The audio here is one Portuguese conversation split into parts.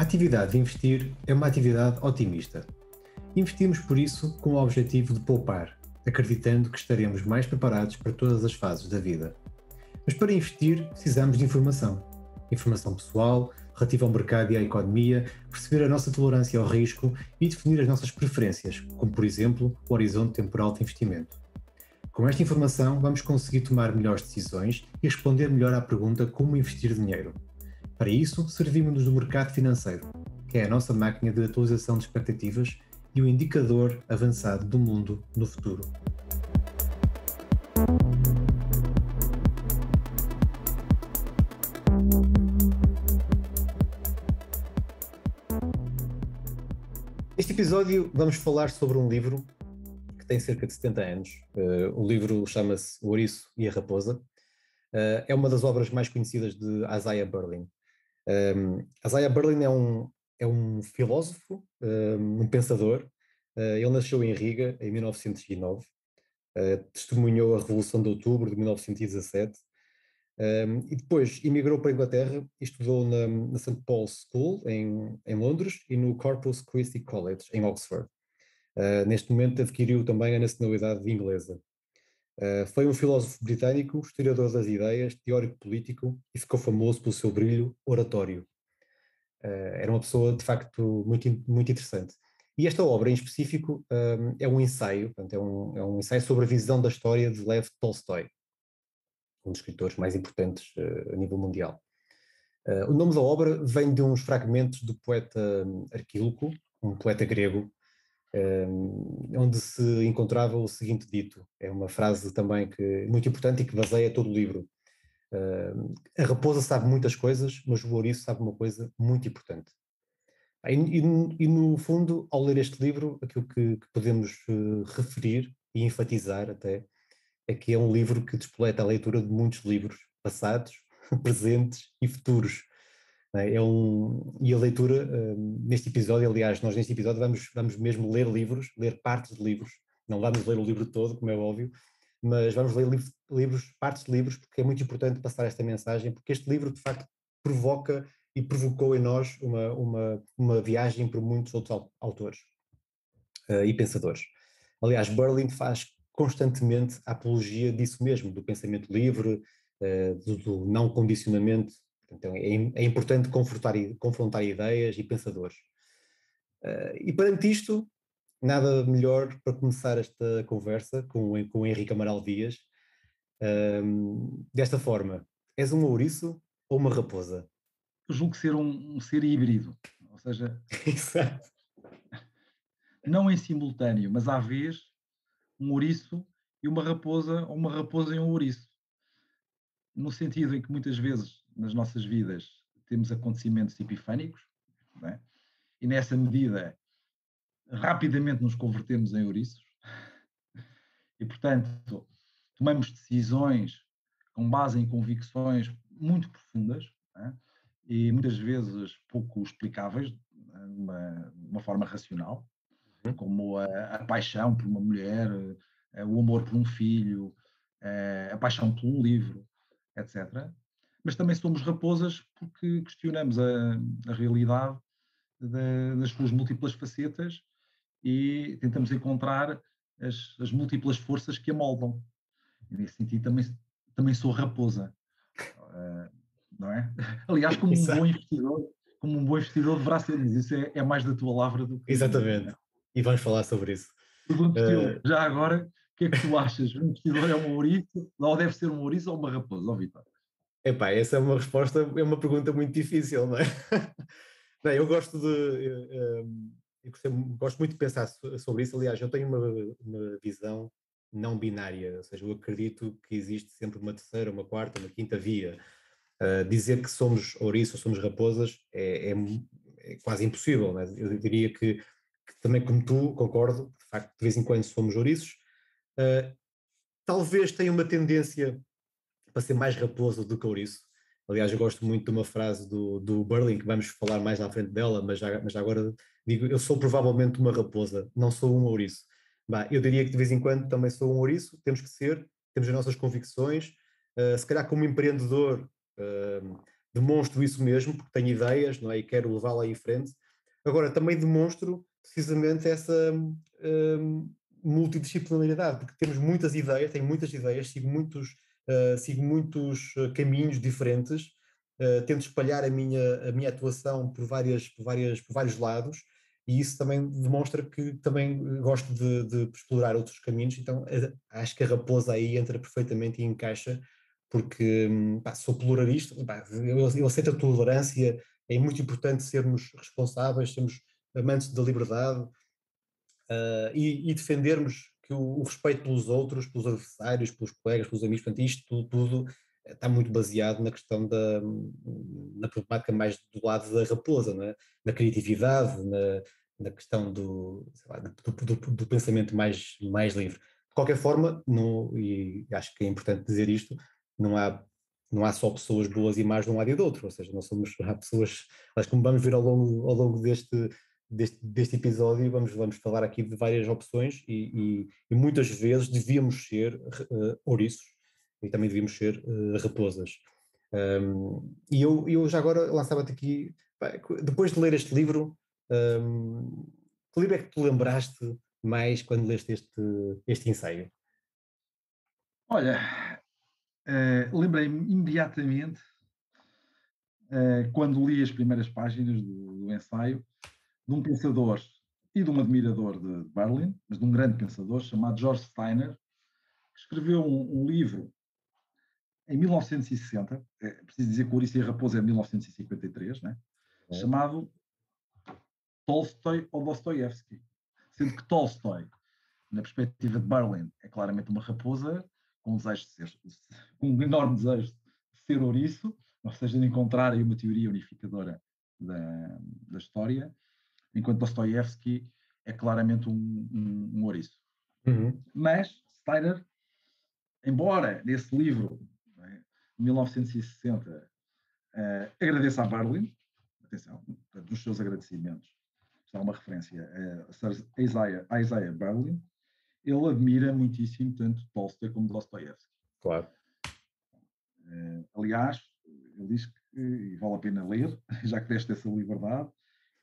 atividade de investir é uma atividade otimista. Investimos por isso com o objetivo de poupar, acreditando que estaremos mais preparados para todas as fases da vida. Mas para investir precisamos de informação. Informação pessoal, relativa ao mercado e à economia, perceber a nossa tolerância ao risco e definir as nossas preferências, como por exemplo o horizonte temporal de investimento. Com esta informação vamos conseguir tomar melhores decisões e responder melhor à pergunta como investir dinheiro. Para isso, servimos-nos do mercado financeiro, que é a nossa máquina de atualização de expectativas e o indicador avançado do mundo no futuro. Neste episódio vamos falar sobre um livro que tem cerca de 70 anos. O livro chama-se O Ouriço e a Raposa. É uma das obras mais conhecidas de Isaiah Berlin. Isaiah Berlin é um filósofo, um pensador. Ele nasceu em Riga em 1909, testemunhou a Revolução de Outubro de 1917 e depois emigrou para a Inglaterra e estudou na St. Paul's School em Londres e no Corpus Christi College em Oxford. Neste momento adquiriu também a nacionalidade inglesa. Foi um filósofo britânico, historiador das ideias, teórico político e ficou famoso pelo seu brilho oratório. Era uma pessoa, de facto, muito, muito interessante. E esta obra, em específico, é um ensaio, portanto, é um ensaio sobre a visão da história de Lev Tolstói, um dos escritores mais importantes a nível mundial. O nome da obra vem de uns fragmentos do poeta Arquíloco, um poeta grego, onde se encontrava o seguinte dito. É uma frase também muito importante e que baseia todo o livro. A raposa sabe muitas coisas, mas o ouriço sabe uma coisa muito importante. E no fundo, ao ler este livro, aquilo que podemos referir e enfatizar até, é que é um livro que despoleta a leitura de muitos livros passados, presentes e futuros. E a leitura, neste episódio, aliás, nós neste episódio vamos mesmo ler livros, ler partes de livros, não vamos ler o livro todo, como é óbvio, mas vamos ler livros, partes de livros, porque é muito importante passar esta mensagem, porque este livro, de facto, provoca e provocou em nós uma viagem por muitos outros autores e pensadores. Aliás, Berlin faz constantemente a apologia disso mesmo, do pensamento livre, do não condicionamento. Então é importante confrontar ideias e pensadores. E perante isto, nada melhor para começar esta conversa com o Henrique Amaral Dias, desta forma: és um ouriço ou uma raposa? Eu julgo ser um ser híbrido, ou seja, Exato. não em simultâneo, mas à vez um ouriço e uma raposa, ou uma raposa e um ouriço. No sentido em que muitas vezes nas nossas vidas temos acontecimentos epifânicos, não é? E nessa medida rapidamente nos convertemos em ouriços e, portanto, tomamos decisões com base em convicções muito profundas, não é? E muitas vezes pouco explicáveis de uma forma racional, como a paixão por uma mulher, o amor por um filho, a paixão por um livro, etc. Mas também somos raposas porque questionamos a realidade das suas múltiplas facetas e tentamos encontrar as múltiplas forças que a moldam. E nesse sentido também sou raposa, não é? Aliás, como um bom investidor deverá ser, mas isso é mais da tua lavra do que minha, não Exatamente. é? E vamos falar sobre isso. Pergunto-te já agora, o que é que tu achas? Um investidor é um ouriço, ou deve ser um ouriço ou uma raposa, ó Vitor? Epá, essa é uma resposta, é uma pergunta muito difícil, não é? Não, eu gosto gosto muito de pensar sobre isso. Aliás, eu tenho uma visão não binária, ou seja, eu acredito que existe sempre uma terceira, uma quarta, uma quinta via. Dizer que somos ouriços ou somos raposas é quase impossível, não é? Eu diria que também, como tu, concordo, de facto, de vez em quando somos ouriços. Talvez tenha uma tendência para ser mais raposo do que ouriço. Aliás, eu gosto muito de uma frase do Berlin, que vamos falar mais na frente dela, mas já agora digo, eu sou provavelmente uma raposa, não sou um ouriço. Bah, eu diria que de vez em quando também sou um ouriço, temos as nossas convicções, se calhar como empreendedor, demonstro isso mesmo, porque tenho ideias, não é? E quero levá-la em frente. Agora, também demonstro precisamente essa multidisciplinaridade, porque temos muitas ideias, tenho muitas ideias, sigo muitos caminhos diferentes, tento espalhar a minha atuação por vários lados, e isso também demonstra que também gosto de explorar outros caminhos, então acho que a raposa aí entra perfeitamente e encaixa, porque pá, sou pluralista, pá, eu aceito a tolerância, é muito importante sermos responsáveis, sermos amantes da liberdade, e defendermos que o respeito pelos outros, pelos adversários, pelos colegas, pelos amigos, portanto, isto tudo está muito baseado na questão na problemática mais do lado da raposa, não é? Na criatividade, na questão sei lá, do pensamento mais livre. De qualquer forma, e acho que é importante dizer isto, não há, não há só pessoas boas e más de um lado e do outro, ou seja, há pessoas, mas como vamos ver ao longo deste episódio, vamos falar aqui de várias opções e muitas vezes devíamos ser ouriços e também devíamos ser raposas. E eu já agora lançava-te aqui, pá, depois de ler este livro, que livro é que tu lembraste mais quando leste este ensaio? Olha, lembrei-me imediatamente, quando li as primeiras páginas do ensaio, de um pensador e de um admirador de Berlin, mas de um grande pensador chamado George Steiner, que escreveu um livro em 1960, preciso dizer que o Ouriço e a Raposa é de 1953, né? Chamado Tolstói ou Dostoiévski. Sendo que Tolstói, na perspectiva de Berlin, é claramente uma raposa com um enorme desejo de ser ouriço, ou seja, de encontrar aí uma teoria unificadora da história, enquanto Dostoiévski é claramente um ouriço. Uhum. Mas Steiner, embora nesse livro, né, 1960, agradeça a Berlin, atenção, dos seus agradecimentos, está uma referência a Isaiah Berlin, ele admira muitíssimo tanto Tolstói como Dostoiévski. Claro. Aliás, ele diz que, e vale a pena ler, já que deste essa liberdade,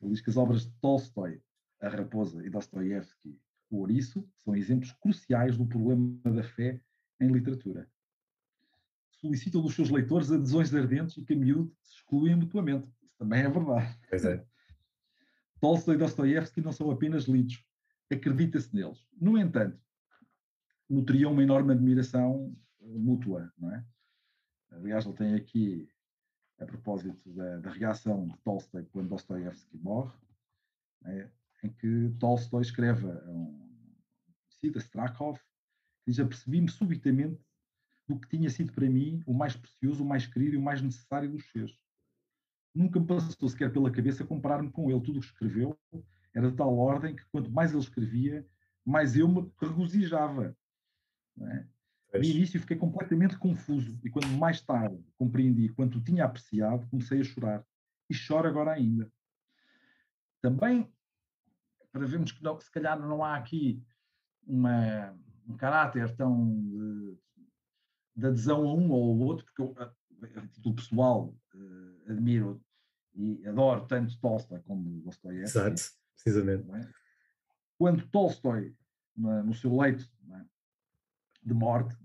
ele diz que as obras de Tolstói, A Raposa, e Dostoiévski, O Ouriço, são exemplos cruciais do problema da fé em literatura. Solicitam dos seus leitores adesões ardentes e que a miúdo se excluem mutuamente. Isso também é verdade. Pois é. Tolstói e Dostoiévski não são apenas lidos, acredita-se neles. No entanto, nutriam uma enorme admiração mútua, não é? Aliás, ele tem aqui, a propósito da reação de Tolstói quando Dostoiévski morre, né, em que Tolstói escreve cita Strakov, que diz: apercebi-me subitamente do que tinha sido para mim o mais precioso, o mais querido e o mais necessário dos seres. Nunca me passou sequer pela cabeça comparar-me com ele. Tudo o que escreveu era de tal ordem que quanto mais ele escrevia, mais eu me regozijava. Não é? No início fiquei completamente confuso e quando mais tarde compreendi quanto o tinha apreciado, comecei a chorar. E choro agora ainda. Também, para vermos que não, se calhar não há aqui um caráter tão de adesão a um ou ao outro, porque eu, a título pessoal, admiro e adoro tanto Tolstói como Dostoiévski. Exato, precisamente. É? Quando Tolstói, no seu leito da morte,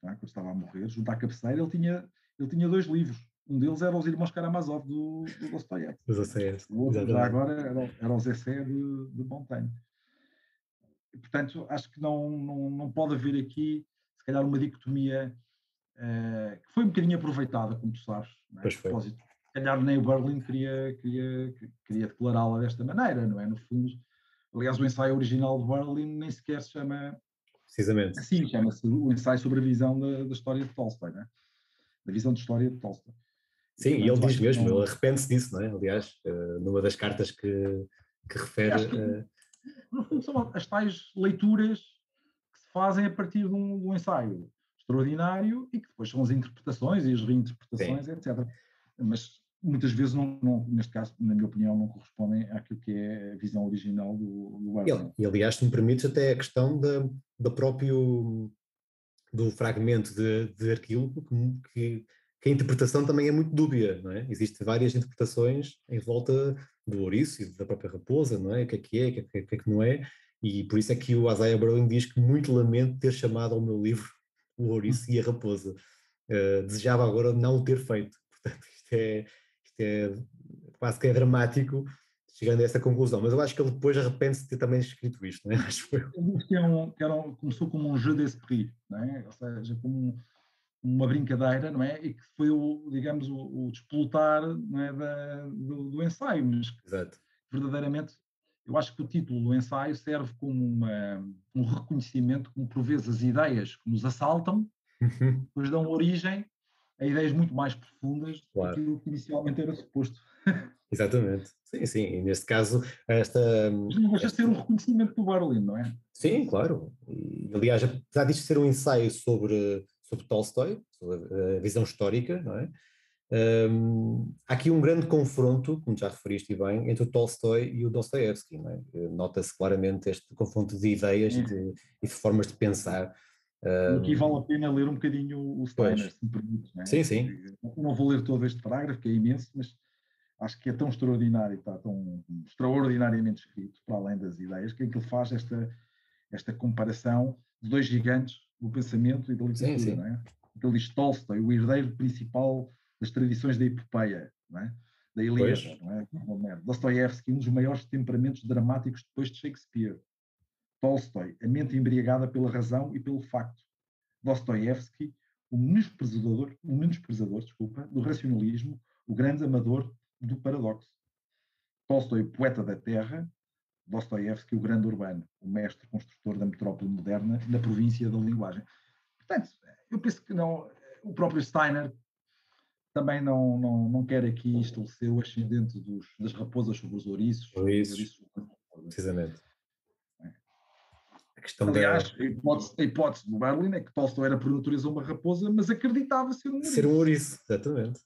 é? Quando estava a morrer, junto à cabeceira, ele tinha 2 livros. Um deles era Os Irmãos Karamazov, do Dostoiévski. O outro, já agora, era Os Essais de Montaigne. E, portanto, acho que não pode haver aqui, se calhar, uma dicotomia que foi um bocadinho aproveitada, como tu sabes, não é? A propósito. Se calhar nem o Berlin queria declará-la desta maneira, não é? No fundo, aliás, o ensaio original de Berlin nem sequer se chama precisamente assim, chama-se o ensaio sobre a visão da história de Tolstói, não é? Da visão de história de Tolstói. Sim, e ele diz mesmo, ele arrepende-se disso, não é? Aliás, numa das cartas que refere. No fundo, são as tais leituras que se fazem a partir de um ensaio extraordinário e que depois são as interpretações e as reinterpretações, sim, etc. Mas muitas vezes, neste caso, na minha opinião, não correspondem àquilo que é a visão original do Bergman. E aliás, se me permites, até a questão do fragmento de arquílogo que que a interpretação também é muito dúbia, não é? Existem várias interpretações em volta do ouriço e da própria raposa, não é? O que é, o que é que não é, e por isso é que o Isaiah Berlin diz que muito lamento ter chamado ao meu livro O Ouriço e a Raposa. Desejava agora não o ter feito. Portanto, isto é quase que é dramático chegando a essa conclusão, mas eu acho que ele depois arrepende-se de ter também escrito isto, não é? Acho que foi. Ele diz que começou como um jeu d'esprit, não é? Ou seja, como uma brincadeira, não é? E que foi, digamos, o desplotar, não é? do ensaio, mas Exato. verdadeiramente eu acho que o título do ensaio serve como um reconhecimento, como por vezes as ideias que nos assaltam, depois dão origem a ideias muito mais profundas do que Claro. aquilo que inicialmente era suposto. Exatamente. Sim, sim. E neste caso, esta, Mas não deixa de ser esta um reconhecimento do Berlin, não é? sim, claro. E, aliás, apesar disto ser um ensaio sobre Tolstói, sobre a visão histórica, não é? Há aqui um grande confronto, como já referiste bem, entre o Tolstói e o Dostoiévski, não é? Nota-se claramente este confronto de ideias Sim, sim. e de formas de pensar. E aqui vale Um, a pena ler um bocadinho o pois, Steiner, se me permites, não é? sim, sim, Não vou ler todo este parágrafo, que é imenso, mas acho que é tão extraordinário, está tão extraordinariamente escrito, para além das ideias, que ele faz esta comparação de dois gigantes do pensamento e da sim, literatura, não sim, é? Ele diz Tolstói, o herdeiro principal das tradições da epopeia, não é? Da Ilíada, pois, não é? Dostoiévski, um dos maiores temperamentos dramáticos depois de Shakespeare. Tolstói, a mente embriagada pela razão e pelo facto. Dostoiévski, o menosprezador, desculpa, do racionalismo, o grande amador do paradoxo. Tolstói, poeta da terra, Dostoiévski, o grande urbano, o mestre construtor da metrópole moderna na província da linguagem. Portanto, eu penso que não, o próprio Steiner também não quer aqui estabelecer o ascendente das raposas sobre os ouriços por e dos isso, ouriços sobre as raposas. precisamente. A questão Aliás, da a hipótese do Berlin é que Tolstói era por natureza uma raposa, mas acreditava ser um ser um ouriço. ouriço, exatamente.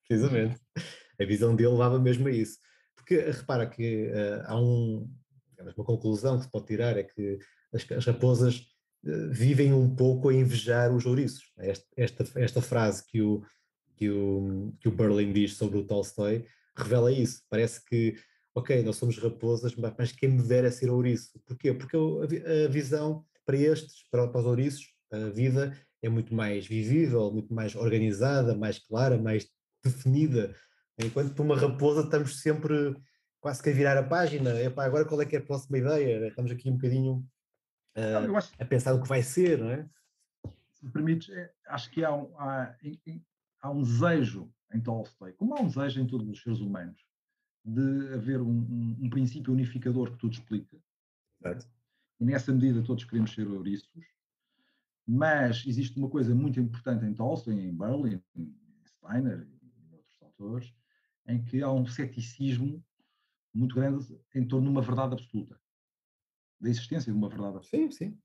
Precisamente. A visão dele levava mesmo a isso. Porque repara que há uma conclusão que se pode tirar, é que as raposas vivem um pouco a invejar os ouriços. Esta frase que o Berlin diz sobre o Tolstói revela isso. Parece que, ok, nós somos raposas, mas quem me dera ser ouriço. Porquê? Porque a visão para estes, para os ouriços, a vida é muito mais vivível, muito mais organizada, mais clara, mais definida. Enquanto para uma raposa estamos sempre quase que a virar a página. Epá, agora qual é que é a próxima ideia? Estamos aqui um bocadinho Não, eu acho, a pensar no que vai ser, não é? se me permites, acho que há um desejo em Tolstói, como há um desejo em todos os seres humanos, de haver um princípio unificador que tudo explica, né? Exato. E nessa medida todos queremos ser ouriços, mas existe uma coisa muito importante em Tolstói, em Berlin, em Steiner e em outros autores, em que há um ceticismo muito grande em torno de uma verdade absoluta, da existência de uma verdade absoluta, Sim, sim.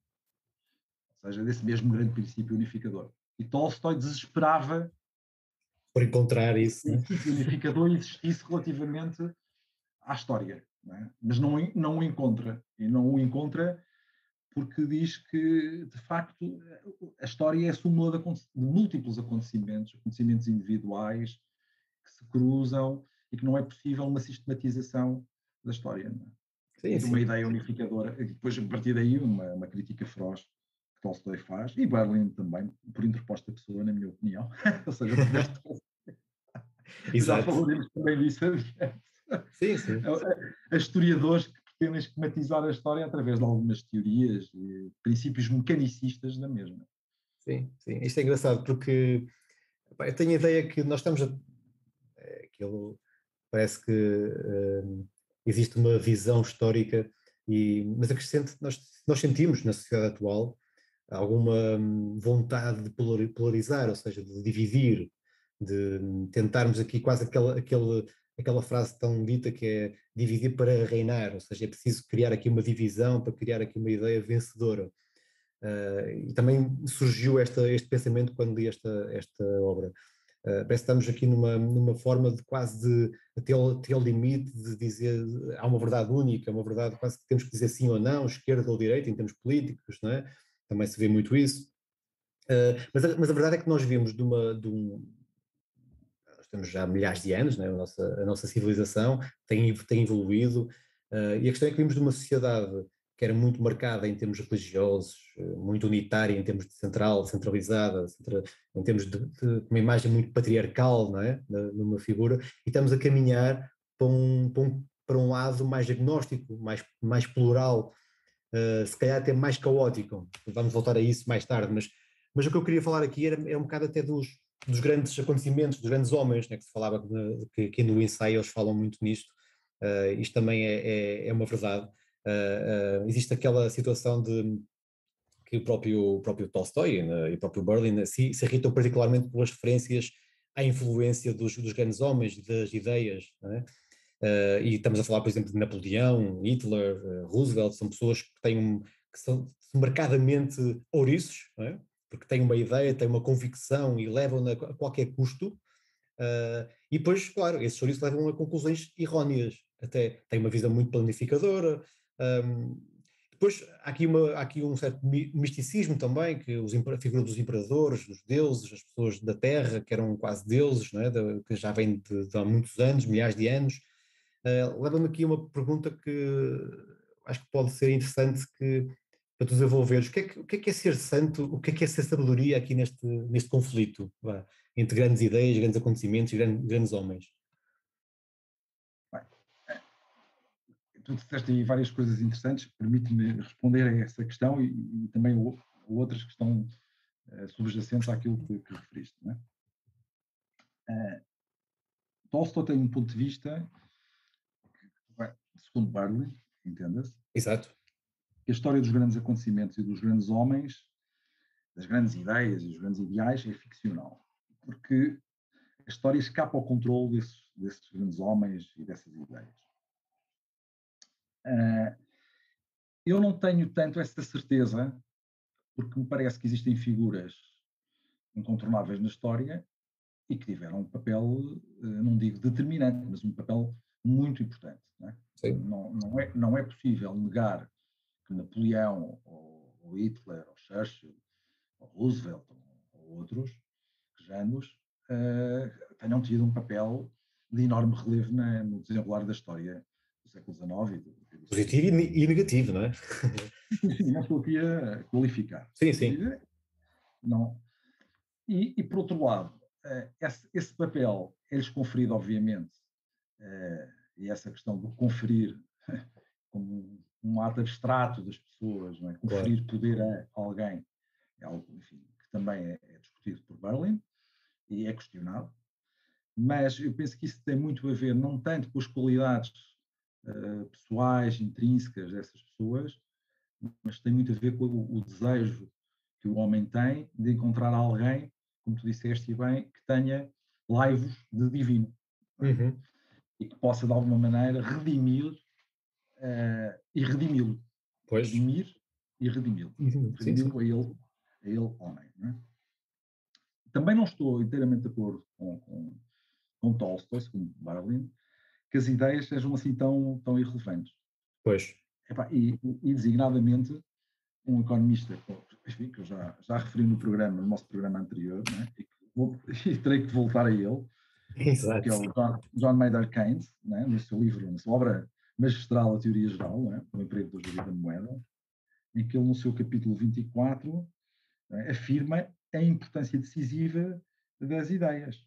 ou seja, desse mesmo grande princípio unificador. E Tolstói desesperava Por encontrar que esse isso, não é? princípio unificador existisse relativamente à história, não é? Mas não o encontra. E não o encontra porque diz que, de facto, a história é a súmula de múltiplos acontecimentos individuais que se cruzam e que não é possível uma sistematização da história. Não é? E Sim, de uma sim. ideia unificadora, e depois, a partir daí, uma crítica feroz que Tolstói faz, e Berlin também, por interposta pessoa, na minha opinião. Ou seja, através de já Exato. falaremos também disso adiante. Sim, sim. A historiadores que pretendem esquematizar a história através de algumas teorias e princípios mecanicistas da mesma. Sim, sim. Isto é engraçado porque pá, eu tenho a ideia que nós estamos aquilo parece que existe uma visão histórica mas acrescente nós sentimos na sociedade atual alguma vontade de polarizar, ou seja, de dividir, de tentarmos aqui quase aquela frase tão dita que é dividir para reinar, ou seja, é preciso criar aqui uma divisão para criar aqui uma ideia vencedora. E também surgiu este pensamento quando li esta obra. Parece que estamos aqui numa forma de quase de até ao limite de dizer há uma verdade única, uma verdade quase que temos que dizer sim ou não, esquerda ou direita, em termos políticos, não é? Também se vê muito isso. Mas a verdade é que nós vimos nós temos já milhares de anos, né? A nossa civilização tem evoluído, e a questão é que vimos de uma sociedade que era muito marcada em termos religiosos, muito unitária em termos de centralizada, em termos de uma imagem muito patriarcal, não é? Numa figura, e estamos a caminhar para um lado mais agnóstico, mais plural, se calhar até mais caótico. Vamos voltar a isso mais tarde, mas o que eu queria falar aqui é um bocado até dos grandes acontecimentos, dos grandes homens, né, que se falava, que aqui no ensaio eles falam muito nisto. Isto também é uma verdade. Existe aquela situação de que o próprio Tolstói, né, e o próprio Berlin se irritam particularmente pelas referências à influência dos grandes homens, das ideias, né? E estamos a falar, por exemplo, de Napoleão, Hitler, Roosevelt, são pessoas que são marcadamente ouriços, não é? Porque têm uma ideia, têm uma convicção e levam-na a qualquer custo. E depois, claro, esses ouriços levam a conclusões erróneas, até têm uma visão muito planificadora. Depois há aqui um certo misticismo também, que a figura dos imperadores, dos deuses, as pessoas da Terra, que eram quase deuses, não é? Que já vêm de há muitos anos, milhares de anos. Leva-me aqui a uma pergunta que acho que pode ser interessante para tu desenvolveres. O que é ser santo? O que é ser sabedoria aqui neste conflito, vá, entre grandes ideias, grandes acontecimentos e grandes homens? Bem, tu disseste aí várias coisas interessantes, permite-me responder a essa questão e também outras que estão subjacentes àquilo que referiste. Não é? Tolstói tem um ponto de vista, segundo Barley, entenda-se, Exato. que a história dos grandes acontecimentos e dos grandes homens, das grandes ideias e dos grandes ideais é ficcional, porque a história escapa ao controle desses grandes homens e dessas ideias. Eu não tenho tanto essa certeza, porque me parece que existem figuras incontornáveis na história e que tiveram um papel, não digo determinante, mas um papel muito importante. Não é? Sim. Não é possível negar que Napoleão, ou Hitler, ou Churchill, ou Roosevelt, ou outros rejanos, tenham tido um papel de enorme relevo no desenrolar da história do século XIX. Positivo e negativo, não é? Não estou aqui a qualificar. Sim, sim. Não. E por outro lado, esse papel é-lhes conferido, obviamente, e essa questão de conferir como um ato abstrato das pessoas, não é? Conferir poder a alguém, é algo, enfim, que também é discutido por Berlin e é questionado, mas eu penso que isso tem muito a ver não tanto com as qualidades pessoais, intrínsecas dessas pessoas, mas tem muito a ver com o desejo que o homem tem de encontrar alguém, como tu disseste bem, que tenha laivos de divino. Uhum. E que possa, de alguma maneira, redimir e redimi-lo. Pois. Redimir e redimi-lo. Redimi-lo a ele homem. Não é? Também não estou inteiramente de acordo com Tolstói, segundo Berlin, que as ideias sejam assim tão irrelevantes. Pois. E designadamente, um economista, enfim, que eu já referi no nosso programa anterior, e terei que voltar a ele, Exato. que é o John Maynard Keynes, no seu livro, na sua obra magistral, A Teoria Geral, o emprego da juros da moeda, em que ele, no seu capítulo 24, afirma a importância decisiva das ideias,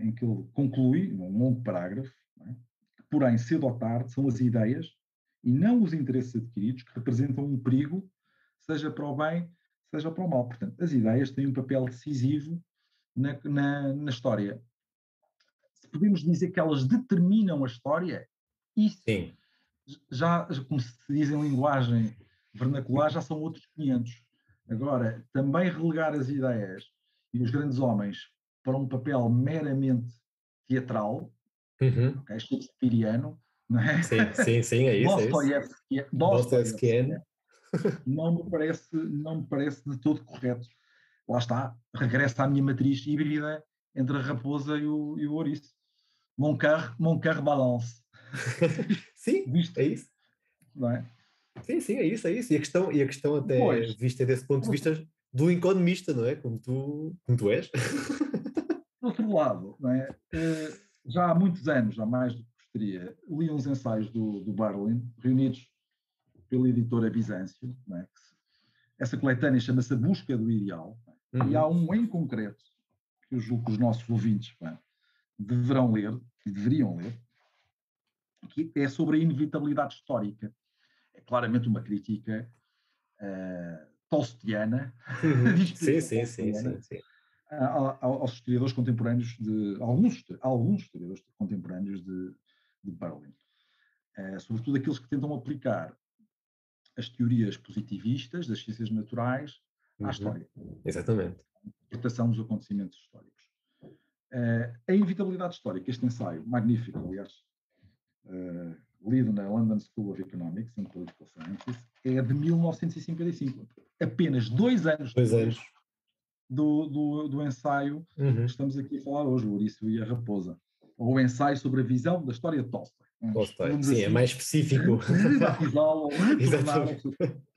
em que ele conclui, num longo parágrafo, que, porém, cedo ou tarde, são as ideias e não os interesses adquiridos que representam um perigo, seja para o bem, seja para o mal. Portanto, as ideias têm um papel decisivo na história. Se podemos dizer que elas determinam a história, isso Sim. já, como se diz em linguagem vernacular, já são outros 500. Agora, também relegar as ideias e os grandes homens para um papel meramente teatral, shakespeariano, não é? Sim, é isso. Dostoiévski, não me parece de todo correto. Lá está, regressa à minha matriz híbrida entre a raposa e o ouriço. Mon cœur balance. Sim, Visto, é isso. não é? Sim, é isso. E a questão até vista desse ponto de vista, do economista, não é? Como tu és. Por outro lado, não é? Já há muitos anos, já mais do que gostaria, li uns ensaios do Berlin, reunidos pela editora Bizâncio, não é? Essa coletânea chama-se A Busca do Ideal, e há um em concreto que eu julgo que os nossos ouvintes deverão ler, e deveriam ler, que é sobre a inevitabilidade histórica. É claramente uma crítica tolstoiana, de Sim, inspiração sim, sim, tolstoiana, sim, sim. aos historiadores contemporâneos alguns historiadores contemporâneos de Berlin. Sobretudo aqueles que tentam aplicar as teorias positivistas das ciências naturais à história, Exatamente. a interpretação dos acontecimentos históricos. A inevitabilidade histórica, este ensaio magnífico, aliás, lido na London School of Economics and Political Sciences, é de 1955, apenas 2 anos 2 depois anos. do ensaio que estamos aqui a falar hoje, o Ouriço e a Raposa, ou o ensaio sobre a visão da história de Tolstói. Tolstói. Vamos Sim, é assim mais específico. rebatizá-lo ou retornar Exatamente.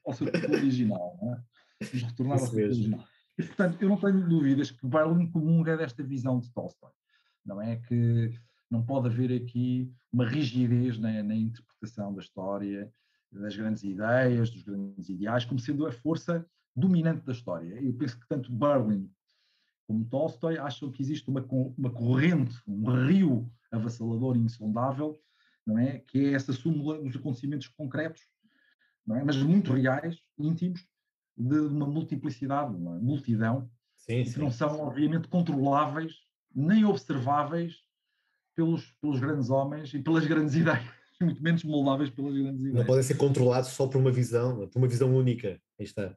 ao seu título original. Não é? Vamos retornar ao Isso seu título mesmo. original. E, portanto, eu não tenho dúvidas que Berlin comunga desta visão de Tolstói. Não é que não pode haver aqui uma rigidez na interpretação da história, das grandes ideias, dos grandes ideais, como sendo a força dominante da história. Eu penso que tanto Berlin como Tolstói acham que existe uma corrente, um rio avassalador e insondável, não é? Que é essa súmula dos acontecimentos concretos, não é? Mas muito reais, íntimos, de uma multiplicidade, uma multidão, Sim, e que não sim. são, obviamente, controláveis, nem observáveis pelos grandes homens e pelas grandes ideias, muito menos moldáveis pelas grandes Não ideias. podem ser controlados só por uma visão única. Aí está.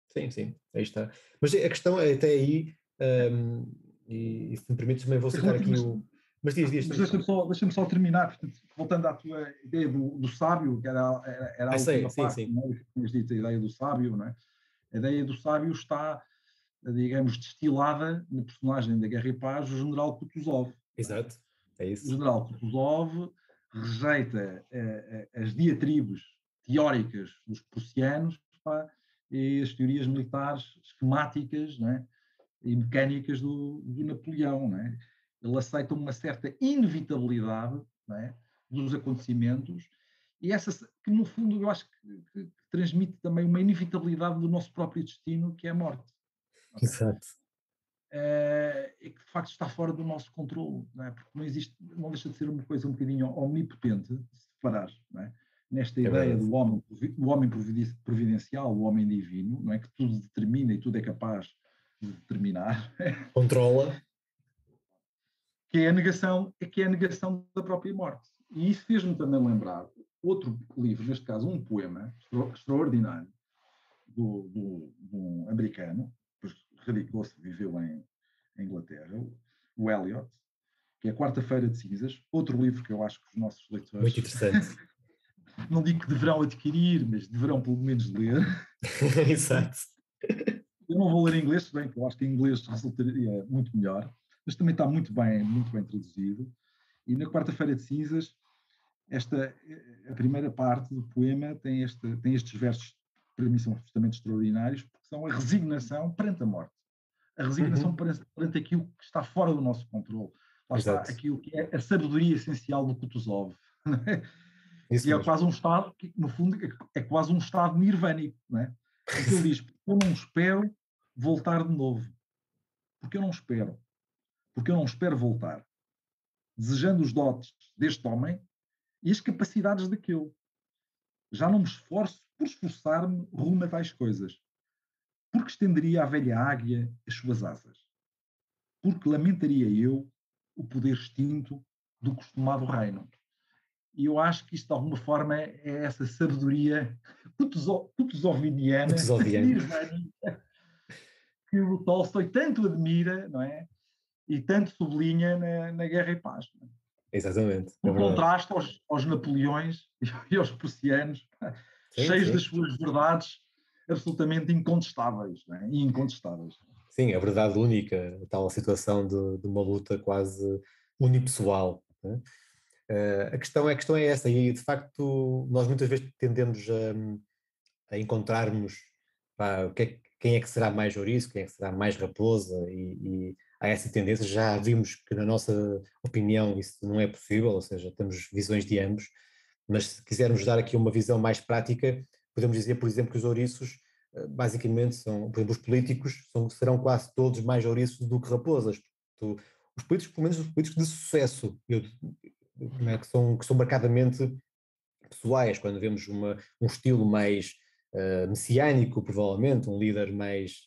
Sim, sim, aí está. Mas a questão é até aí, e se me permites, também vou citar aqui Mas, o. Mas diz, mas diz. deixa-me só terminar, portanto, voltando à tua ideia do sábio, que era a Ah, sei, última sim, parte, sim. não é? Que tinhas dito, a ideia do sábio, não é? A ideia do sábio está, digamos, destilada na personagem da Guerra e Paz, o general Kutuzov. Exato, é O isso. general Kutuzov rejeita as diatribes teóricas dos prussianos e as teorias militares esquemáticas, não é? E mecânicas do Napoleão. Não é? Ele aceita uma certa inevitabilidade, não é? Dos acontecimentos e essa que no fundo eu acho que transmite também uma inevitabilidade do nosso próprio destino, que é a morte. Okay? Exato. E que de facto está fora do nosso controle, não é? Porque não existe, não deixa de ser uma coisa um bocadinho omnipotente, se parar, não é? Nesta É ideia verdade. do homem providencial, o homem divino, não é? Que tudo determina e tudo é capaz de determinar, Controla. que é a negação da própria morte. E isso fez-me também lembrar outro livro, neste caso um poema extraordinário, de um americano, depois radicou-se, viveu em Inglaterra, o Eliot, que é a Quarta-feira de Cinzas, outro livro que eu acho que os nossos Muito leitores, interessante. não digo que deverão adquirir, mas deverão pelo menos ler. Exato. Eu não vou ler em inglês, se bem que eu acho que em inglês resultaria muito melhor, mas também está muito bem traduzido. E na Quarta-feira de Cinzas, a primeira parte do poema tem estes versos que para mim são absolutamente extraordinários, porque são a resignação perante a morte. A resignação perante aquilo que está fora do nosso controle. Lá está Exato. aquilo que é a sabedoria essencial do Kutuzov, Isso que é mesmo. quase um estado, que no fundo é quase um estado nirvânico, não é? Em que ele diz, eu não espero voltar de novo, porque eu não espero, porque eu não espero voltar, desejando os dotes deste homem e as capacidades daquele. Já não me esforço por esforçar-me rumo a tais coisas, porque estenderia à velha águia as suas asas, porque lamentaria eu o poder extinto do costumado reino. E eu acho que isto, de alguma forma, é essa sabedoria kutuzoviniana, Kutuzoviano. nirvânica, que o Tolstói tanto admira, não é? E tanto sublinha na Guerra e Paz. Não é? Exatamente, é Por verdade. contraste aos Napoleões e aos prussianos, Sim, cheios das sim. suas verdades absolutamente incontestáveis, não é? E incontestáveis. Sim, a verdade única, a tal situação de uma luta quase unipessoal, né? A questão é essa, e de facto nós muitas vezes tendemos a encontrarmos pá, o que quem é que será mais ouriço, quem é que será mais raposa, e há essa tendência. Já vimos que, na nossa opinião, isso não é possível, ou seja, temos visões de ambos, mas se quisermos dar aqui uma visão mais prática, podemos dizer, por exemplo, que os ouriços, basicamente, são, por exemplo, os políticos serão quase todos mais ouriços do que raposas. Os políticos, pelo menos os políticos de sucesso, né, que são marcadamente pessoais, quando vemos um estilo mais messiânico, provavelmente, um líder mais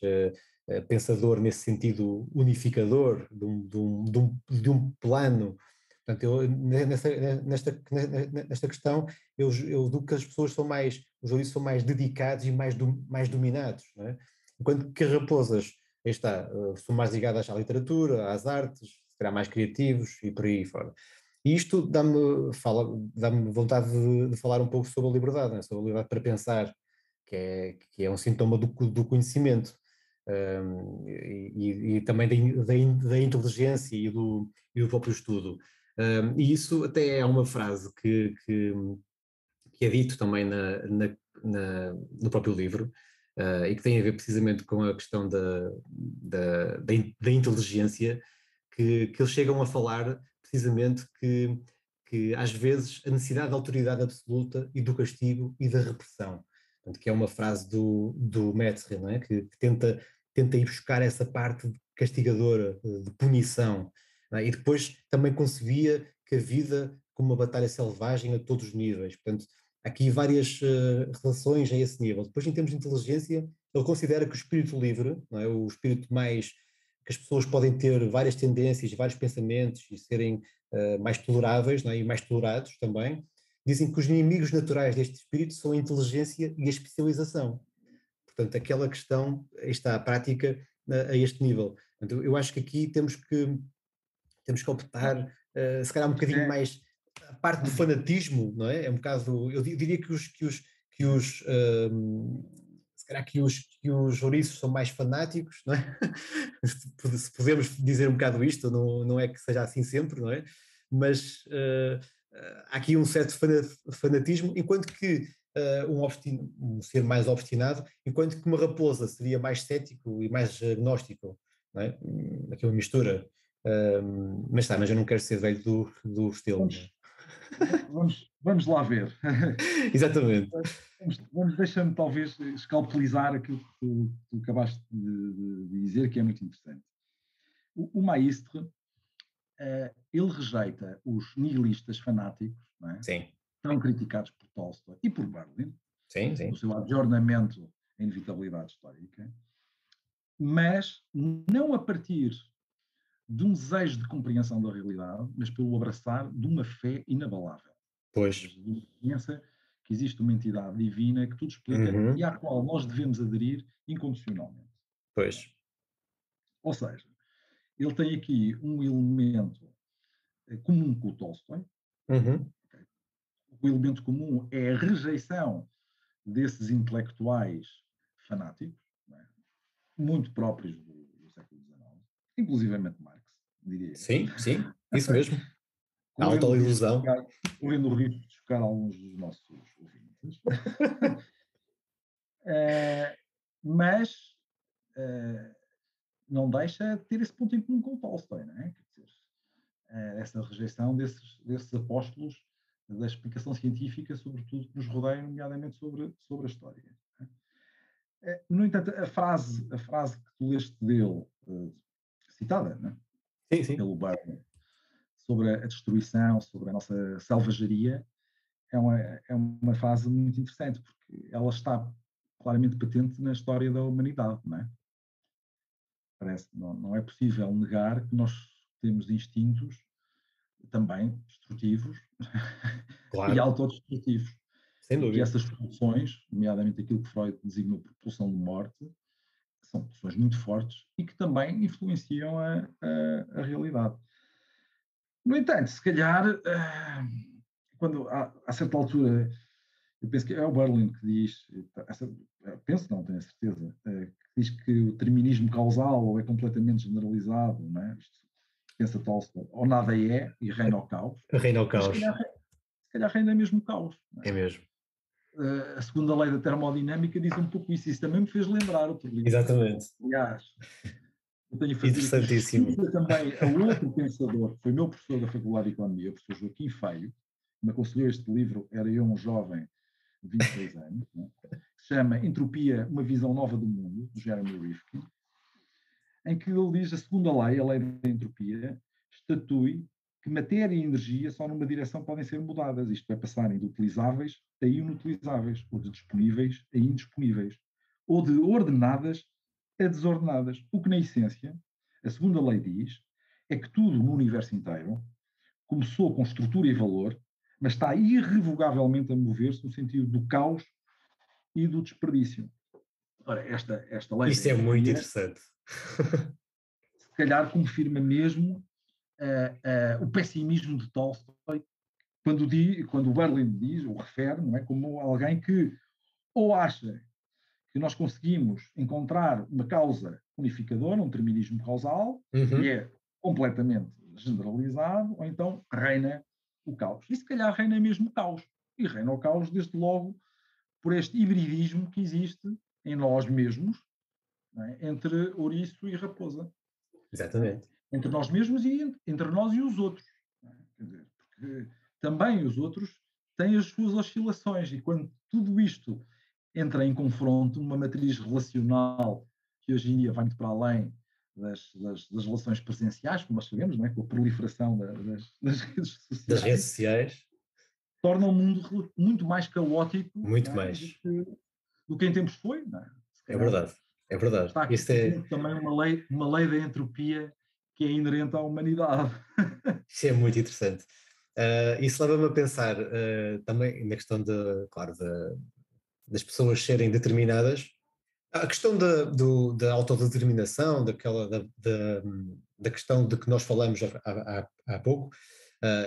pensador nesse sentido unificador, de um plano. Portanto, nesta questão, eu digo que as pessoas são mais, os ouriços são mais dedicados e mais dominados, não é? Enquanto que as raposas, aí está, são mais ligadas à literatura, às artes, será mais criativos e por aí fora. E isto dá-me vontade de falar um pouco sobre a liberdade, né? Sobre a liberdade para pensar, que é um sintoma do conhecimento, e também da inteligência e do próprio estudo. E isso até é uma frase que é dito também no próprio livro, e que tem a ver precisamente com a questão da inteligência, que eles chegam a falar precisamente que às vezes a necessidade da autoridade absoluta e do castigo e da repressão. Portanto, que é uma frase do Metzger, não é? Que tenta ir buscar essa parte castigadora, de punição, não é? E depois também concebia que a vida como uma batalha selvagem a todos os níveis. Portanto, há aqui várias relações a esse nível. Depois, em termos de inteligência, ele considera que o espírito livre, não é? O espírito mais que as pessoas podem ter várias tendências, vários pensamentos e serem mais toleráveis, não é? E mais tolerados também. Dizem que os inimigos naturais deste espírito são a inteligência e a especialização. Portanto, aquela questão está prática a este nível. Portanto, eu acho que aqui temos que optar, se calhar um Isto bocadinho é, mais a parte do vamos, fanatismo, não é? É um bocado, eu diria que os se calhar que os ouriços são mais fanáticos, não é? Se podemos dizer um bocado isto, não é que seja assim sempre, não é? Mas há aqui um certo fanatismo, enquanto que um ser mais obstinado, enquanto que uma raposa seria mais cético e mais agnóstico, não é? Aqui uma mistura. Mas eu não quero ser velho do estilo, não é? vamos lá ver. Exatamente. Deixa-me talvez escalpelizar aquilo que tu acabaste de dizer, que é muito interessante. O Maistre, ele rejeita os nihilistas fanáticos, não é? Sim, Tão criticados por Tolstói e por Berlin, sim, no sim. seu adjornamento à inevitabilidade histórica, mas não a partir de um desejo de compreensão da realidade, mas pelo abraçar de uma fé inabalável. Ou Pois. seja, de uma crença que existe uma entidade divina que tudo explica e Uhum. à qual nós devemos aderir incondicionalmente. Pois. Ou seja, ele tem aqui um elemento comum com o Tolstói. Uhum. Okay? O elemento comum é a rejeição desses intelectuais fanáticos, não é? Muito próprios do século XIX, inclusivamente Marx, diria eu, Sim, sim, isso mesmo. A correndo autoilusão. o risco de chocar alguns dos nossos ouvintes. Mas não deixa de ter esse ponto em comum com o Tolstói, não é? Quer dizer, essa rejeição desses apóstolos da explicação científica, sobretudo que nos rodeiam, nomeadamente sobre a história. No entanto, a frase que tu leste dele, citada, não é? Sim, sim. Pelo Burton, sobre a destruição, sobre a nossa selvageria, é uma frase muito interessante, porque ela está claramente patente na história da humanidade, não é? Parece que não é possível negar que nós temos instintos também destrutivos e Claro, autodestrutivos. sem E que dúvida. essas pulsões, nomeadamente aquilo que Freud designou por pulsão de morte, são pulsões muito fortes e que também influenciam a realidade. No entanto, se calhar, quando a certa altura, eu penso que é o Berlin que diz, penso não, tenho a certeza, que diz que o determinismo causal é completamente generalizado, não é? Isto, pensa Tolstói, ou nada é e reina o caos, Reina o mas caos. se calhar reina mesmo o caos. Não é? É mesmo. a segunda lei da termodinâmica diz um pouco isso. Isso também me fez lembrar outro livro. Exatamente. Aliás, eu tenho a fazer aqui Interessantíssimo. justiça também a outro pensador, que foi meu professor da Faculdade de Economia, o professor Joaquim Feio, que me aconselhou este livro, era eu um jovem de 26 anos, né? Que se chama Entropia, uma visão nova do mundo, do Jeremy Rifkin, em que ele diz a segunda lei, a lei da entropia, estatui que matéria e energia só numa direção podem ser mudadas, isto é, passarem de utilizáveis a inutilizáveis, ou de disponíveis a indisponíveis, ou de ordenadas a desordenadas. O que, na essência, a segunda lei diz é que tudo no universo inteiro começou com estrutura e valor, mas está irrevogavelmente a mover-se no sentido do caos e do desperdício. Ora, esta lei da Isso é muito entropia, interessante. se calhar, confirma mesmo o pessimismo de Tolstói quando o Berlin diz, ou refere, não é, como alguém que ou acha que nós conseguimos encontrar uma causa unificadora, um determinismo causal, e é completamente generalizado, ou então reina o caos. E se calhar reina mesmo o caos. E reina o caos, desde logo, por este hibridismo que existe em nós mesmos, é? Entre ouriço e raposa. Exatamente. Entre nós mesmos e entre nós e os outros. Quer dizer, porque também os outros têm as suas oscilações e quando tudo isto entra em confronto numa matriz relacional que hoje em dia vai muito para além das relações presenciais, como nós sabemos, não é? Com a proliferação das redes sociais, Das redes sociais, torna o mundo muito mais caótico, muito não é? mais. Do que em tempos foi. Não é? Se É calhar verdade. É verdade. está aqui Isto é, também uma lei da entropia que é inerente à humanidade. isto é muito interessante. Isso leva-me a pensar também na questão claro, das pessoas serem determinadas. A questão da autodeterminação, da questão de que nós falamos há pouco,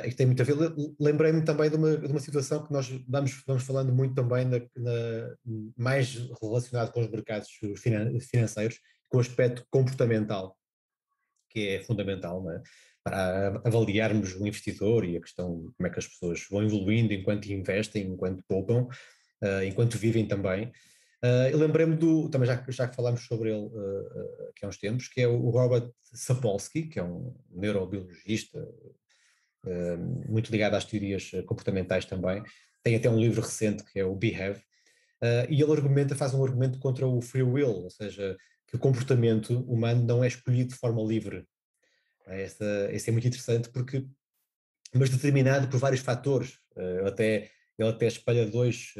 e que tem muito a ver. Lembrei-me também de uma situação que nós vamos falando muito também, mais relacionado com os mercados financeiros, com o aspecto comportamental, que é fundamental, não é? Para avaliarmos o investidor e a questão de como é que as pessoas vão evoluindo enquanto investem, enquanto poupam, enquanto vivem também. Eu lembrei-me também já que falámos sobre ele aqui há uns tempos, que é o Robert Sapolsky, que é um neurobiologista muito ligado às teorias comportamentais também. Tem até um livro recente que é o Behave, e ele faz um argumento contra o free will, ou seja, que o comportamento humano não é escolhido de forma livre. Esse é muito interessante mas determinado por vários fatores. Ele até espelha dois,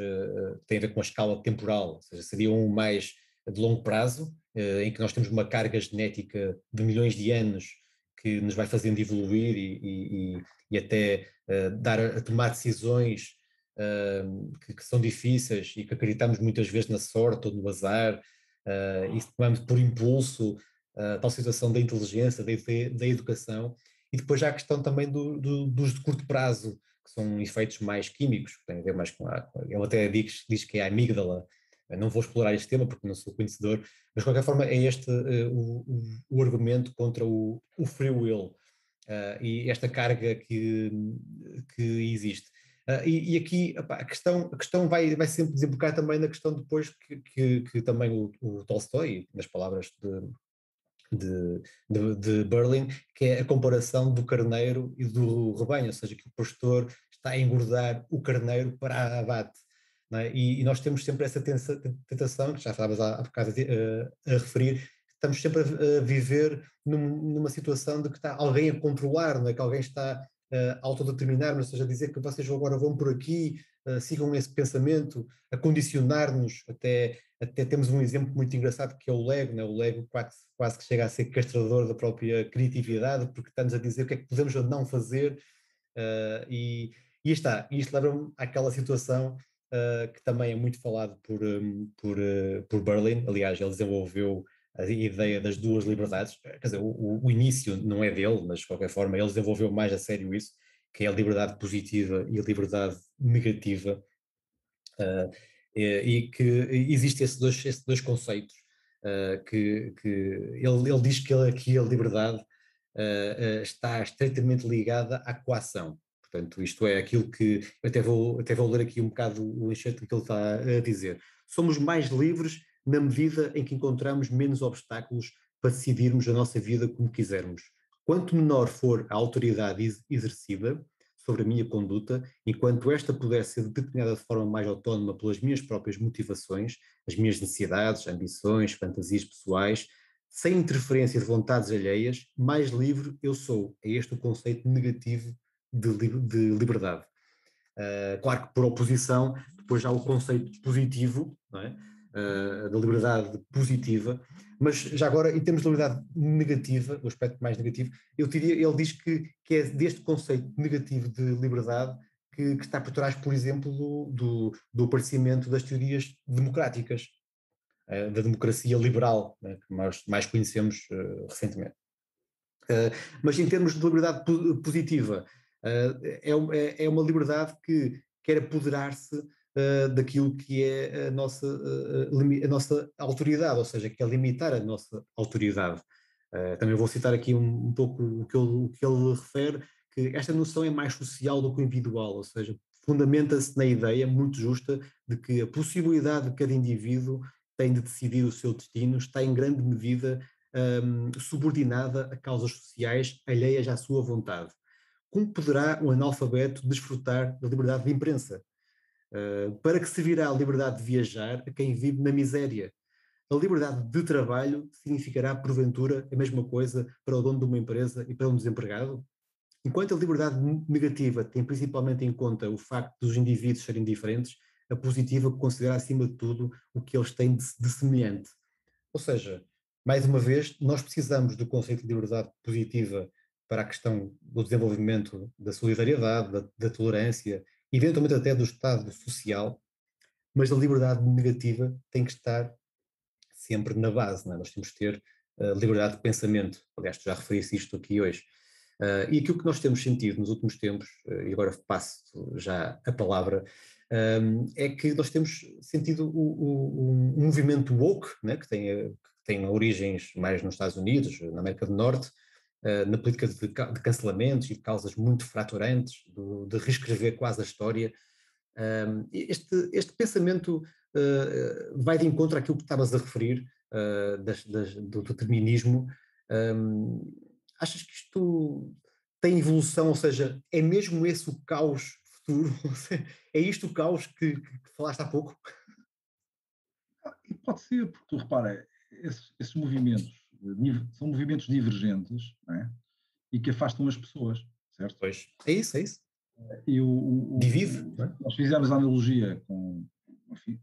tem a ver com a escala temporal, ou seja, seria um mais de longo prazo, em que nós temos uma carga genética de milhões de anos que nos vai fazendo evoluir e até dar a tomar decisões que são difíceis e que acreditamos muitas vezes na sorte ou no azar, e tomamos por impulso tal situação da inteligência, da educação, e depois já a questão também dos de curto prazo, que são efeitos mais químicos, que têm a ver mais ele até diz que é a amígdala. Não vou explorar este tema porque não sou conhecedor, mas de qualquer forma é este o argumento contra o free will, e esta carga que existe. E aqui opa, a questão vai sempre desembocar também na questão depois que também o Tolstói, nas palavras de Berlin, que é a comparação do carneiro e do rebanho, ou seja, que o pastor está a engordar o carneiro para abate. Não é? E nós temos sempre essa tentação, que já estavas há bocado a referir, estamos sempre a viver numa situação de que está alguém a controlar, não é? Que alguém está a autodeterminar, ou seja, a dizer que vocês agora vão por aqui, sigam esse pensamento, a condicionar-nos até temos um exemplo muito engraçado que é o Lego, né? O Lego quase que chega a ser castrador da própria criatividade, porque está-nos a dizer o que é que podemos ou não fazer, e isto leva-me àquela situação que também é muito falado por Berlin. Aliás, ele desenvolveu a ideia das duas liberdades, quer dizer, o início não é dele, mas de qualquer forma ele desenvolveu mais a sério isso, que é a liberdade positiva e a liberdade negativa, e que existem esses dois conceitos, que ele diz que a liberdade está estreitamente ligada à coação. Portanto, isto é aquilo que, até vou ler aqui um bocado o enxerto que ele está a dizer. Somos mais livres na medida em que encontramos menos obstáculos para decidirmos a nossa vida como quisermos. Quanto menor for a autoridade exercida sobre a minha conduta, enquanto esta puder ser determinada de forma mais autónoma pelas minhas próprias motivações, as minhas necessidades, ambições, fantasias pessoais, sem interferência de vontades alheias, mais livre eu sou. É este o conceito negativo de liberdade. Claro que por oposição, depois há o conceito positivo, não é? Da liberdade positiva, mas já agora, em termos de liberdade negativa, o aspecto mais negativo, eu diria, ele diz que é deste conceito negativo de liberdade que está por trás, por exemplo, do aparecimento das teorias democráticas, da democracia liberal, né, que nós mais conhecemos recentemente. Mas em termos de liberdade positiva, é uma liberdade que quer apoderar-se daquilo que é a nossa autoridade, ou seja, quer limitar a nossa autoridade. Também vou citar aqui um pouco o que ele refere, que esta noção é mais social do que individual, ou seja, fundamenta-se na ideia muito justa de que a possibilidade de cada indivíduo tem de decidir o seu destino está em grande medida subordinada a causas sociais alheias à sua vontade. Como poderá um analfabeto desfrutar da liberdade de imprensa? Para que servirá a liberdade de viajar a quem vive na miséria? A liberdade de trabalho significará, porventura, a mesma coisa para o dono de uma empresa e para um desempregado? Enquanto a liberdade negativa tem principalmente em conta o facto dos indivíduos serem diferentes, a positiva considera acima de tudo o que eles têm de semelhante. Ou seja, mais uma vez, nós precisamos do conceito de liberdade positiva para a questão do desenvolvimento da solidariedade, da tolerância, eventualmente até do Estado social, mas a liberdade negativa tem que estar sempre na base, não é? Nós temos que ter liberdade de pensamento. Aliás, tu já referiste isto aqui hoje. E aquilo que nós temos sentido nos últimos tempos, e agora passo já a palavra, é que nós temos sentido um movimento woke, né, que tem origens mais nos Estados Unidos, na América do Norte, na política de cancelamentos e de causas muito fraturantes, de reescrever quase a história. Este pensamento vai de encontro àquilo que estavas a referir, do determinismo. Achas que isto tem evolução, ou seja, é mesmo esse o caos futuro? É isto o caos que falaste há pouco? E pode ser, porque tu repara, esses movimentos são movimentos divergentes, não é? E que afastam as pessoas, certo? Pois, é isso, é isso. E Divide, não é? nós fizemos a analogia com. Enfim,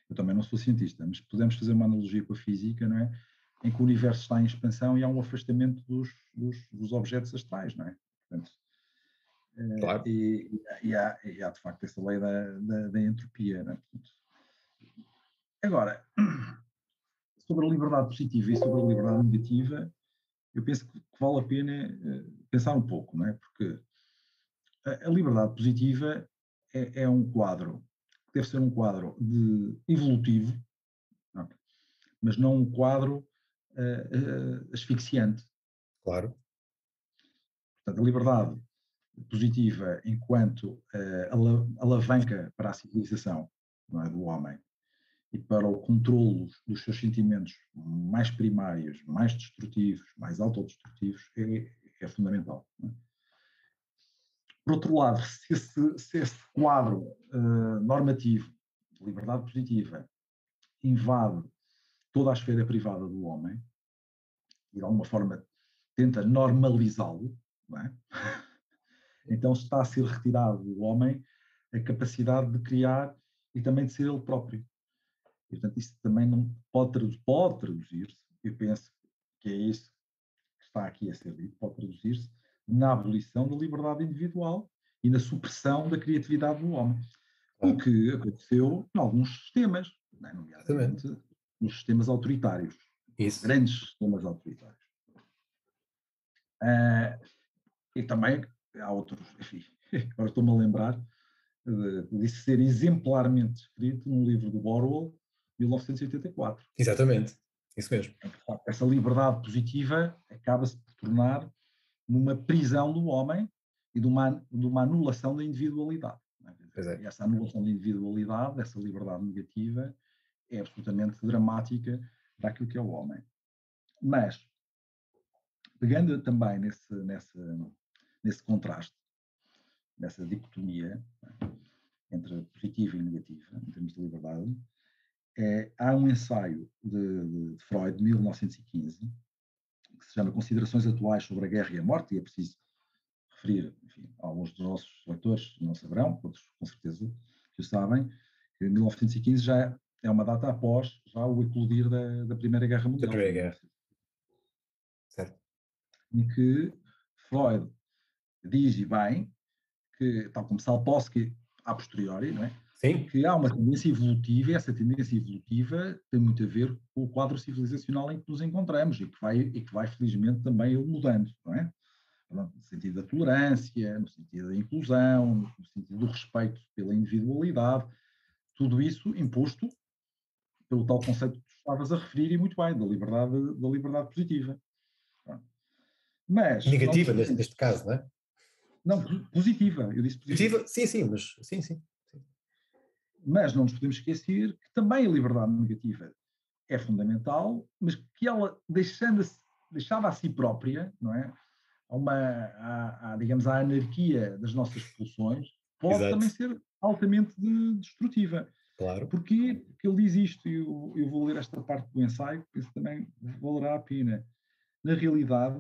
eu também não sou cientista, mas podemos fazer uma analogia com a física, não é? Em que o universo está em expansão e há um afastamento dos objetos astrais, não é? Portanto, Claro. e há de facto essa lei da entropia, não é? Portanto, agora, sobre a liberdade positiva e sobre a liberdade negativa, eu penso que vale a pena pensar um pouco, não é? Porque a liberdade positiva é um quadro, deve ser um quadro evolutivo, não é? Mas não um quadro asfixiante. Claro. Portanto, a liberdade positiva enquanto alavanca para a civilização, não é, do homem e para o controlo dos seus sentimentos mais primários, mais destrutivos, mais autodestrutivos, é fundamental. Não é? Por outro lado, se esse quadro normativo de liberdade positiva invade toda a esfera privada do homem e de alguma forma tenta normalizá-lo, não é? Então está a ser retirado do homem a capacidade de criar e também de ser ele próprio. E, portanto, isso também não pode traduzir-se, eu penso que é isso que está aqui a ser dito, pode traduzir-se na abolição da liberdade individual e na supressão da criatividade do homem. O que aconteceu em alguns sistemas, né, nomeadamente nos sistemas autoritários, Isso. grandes sistemas autoritários. E também há outros, enfim, agora estou-me a lembrar disso ser exemplarmente descrito num livro do Orwell, 1984. Exatamente, isso mesmo. Essa liberdade positiva acaba-se por tornar numa prisão do homem e de uma anulação da individualidade. Não é? Pois é. E essa anulação da individualidade, essa liberdade negativa, é absolutamente dramática para aquilo que é o homem. Mas, pegando também nesse contraste, nessa dicotomia, entre positiva e negativa, em termos de liberdade, há um ensaio de Freud, de 1915, que se chama Considerações Atuais sobre a Guerra e a Morte, e é preciso referir, enfim, alguns dos nossos leitores não saberão, outros com certeza que o sabem, que 1915 já é uma data após já o eclodir da Primeira Guerra Da Mundial. Primeira Guerra. Certo. Em que Freud diz, e bem, que, tal como Sapolsky a posteriori, não é? Sim. Que há uma tendência evolutiva, e essa tendência evolutiva tem muito a ver com o quadro civilizacional em que nos encontramos e que vai felizmente também mudando, não é? No sentido da tolerância, no sentido da inclusão, no sentido do respeito pela individualidade, tudo isso imposto pelo tal conceito que tu estavas a referir e muito bem, da liberdade positiva. Mas Negativa, neste caso, não é? não, positiva, eu disse positiva. Positiva, sim, sim, mas sim. Mas não nos podemos esquecer que também a liberdade negativa é fundamental, mas que ela, deixada a si própria, não é? Digamos, a anarquia das nossas pulsões, pode também Exato. ser altamente destrutiva. Claro. Porquê? Porque ele diz isto, e eu vou ler esta parte do ensaio, penso que também valerá a pena. Na realidade,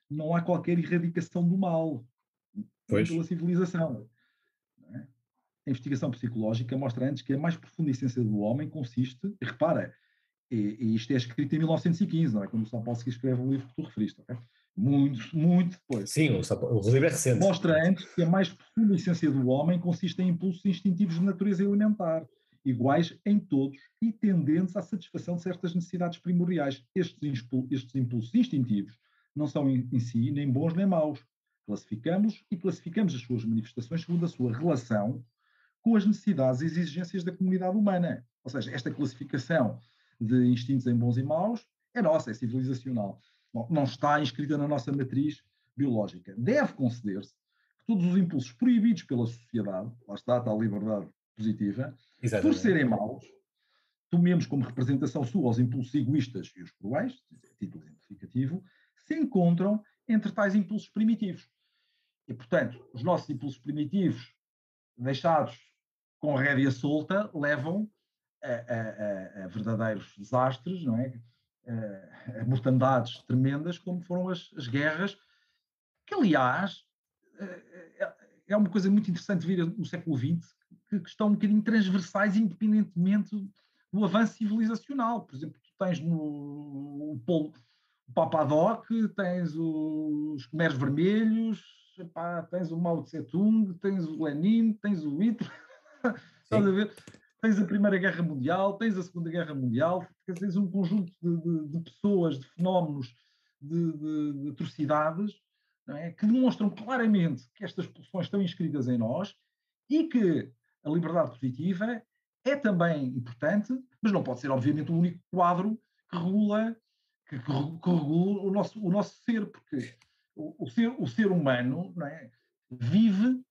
não há qualquer erradicação do mal, nem Pois. pela civilização. Não é? A investigação psicológica mostra antes que a mais profunda essência do homem consiste, e repara, e isto é escrito em 1915, não é? Quando o Sapolsky escreve o livro que tu referiste, ok? Muito depois. Sim, o livro é recente. Mostra antes que a mais profunda essência do homem consiste em impulsos instintivos de natureza elementar, iguais em todos e tendentes à satisfação de certas necessidades primordiais. Estes impulsos instintivos não são em si nem bons nem maus. Classificamos as suas manifestações segundo a sua relação com as necessidades e exigências da comunidade humana. Ou seja, esta classificação de instintos em bons e maus é nossa, é civilizacional. Não está inscrita na nossa matriz biológica. Deve conceder-se que todos os impulsos proibidos pela sociedade, lá está a tal liberdade positiva, Exatamente. por serem maus, tomemos como representação sua os impulsos egoístas e os cruéis, a título exemplificativo, se encontram entre tais impulsos primitivos. E, portanto, os nossos impulsos primitivos, deixados com a rédea solta, levam a verdadeiros desastres, não é? A mortandades tremendas, como foram as guerras, que, aliás, é uma coisa muito interessante ver no século XX, que estão um bocadinho transversais, independentemente do avanço civilizacional. Por exemplo, tu tens o Papadoc, tens os Khmeres Vermelhos, tens o Mao Tse-tung, tens o Lenin, tens o Hitler, estás a ver? Tens a Primeira Guerra Mundial, tens a Segunda Guerra Mundial, tens um conjunto de pessoas, de fenómenos, de atrocidades, não é? Que demonstram claramente que estas pulsões estão inscritas em nós e que a liberdade positiva é também importante, mas não pode ser, obviamente, o único quadro que regula, que regula o nosso ser, porque o ser humano, não é, vive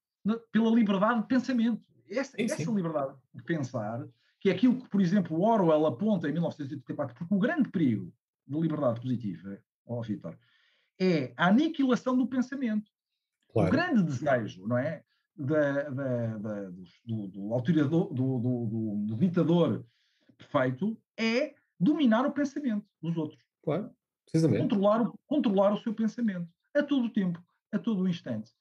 pela liberdade de pensamento. Essa liberdade de pensar, que é aquilo que, por exemplo, Orwell aponta em 1984, porque o grande perigo da liberdade positiva, Vítor, é a aniquilação do pensamento. Claro. O grande desejo, não é, do ditador perfeito é dominar o pensamento dos outros. Claro, precisamente. Controlar o seu pensamento a todo o tempo, a todo o instante.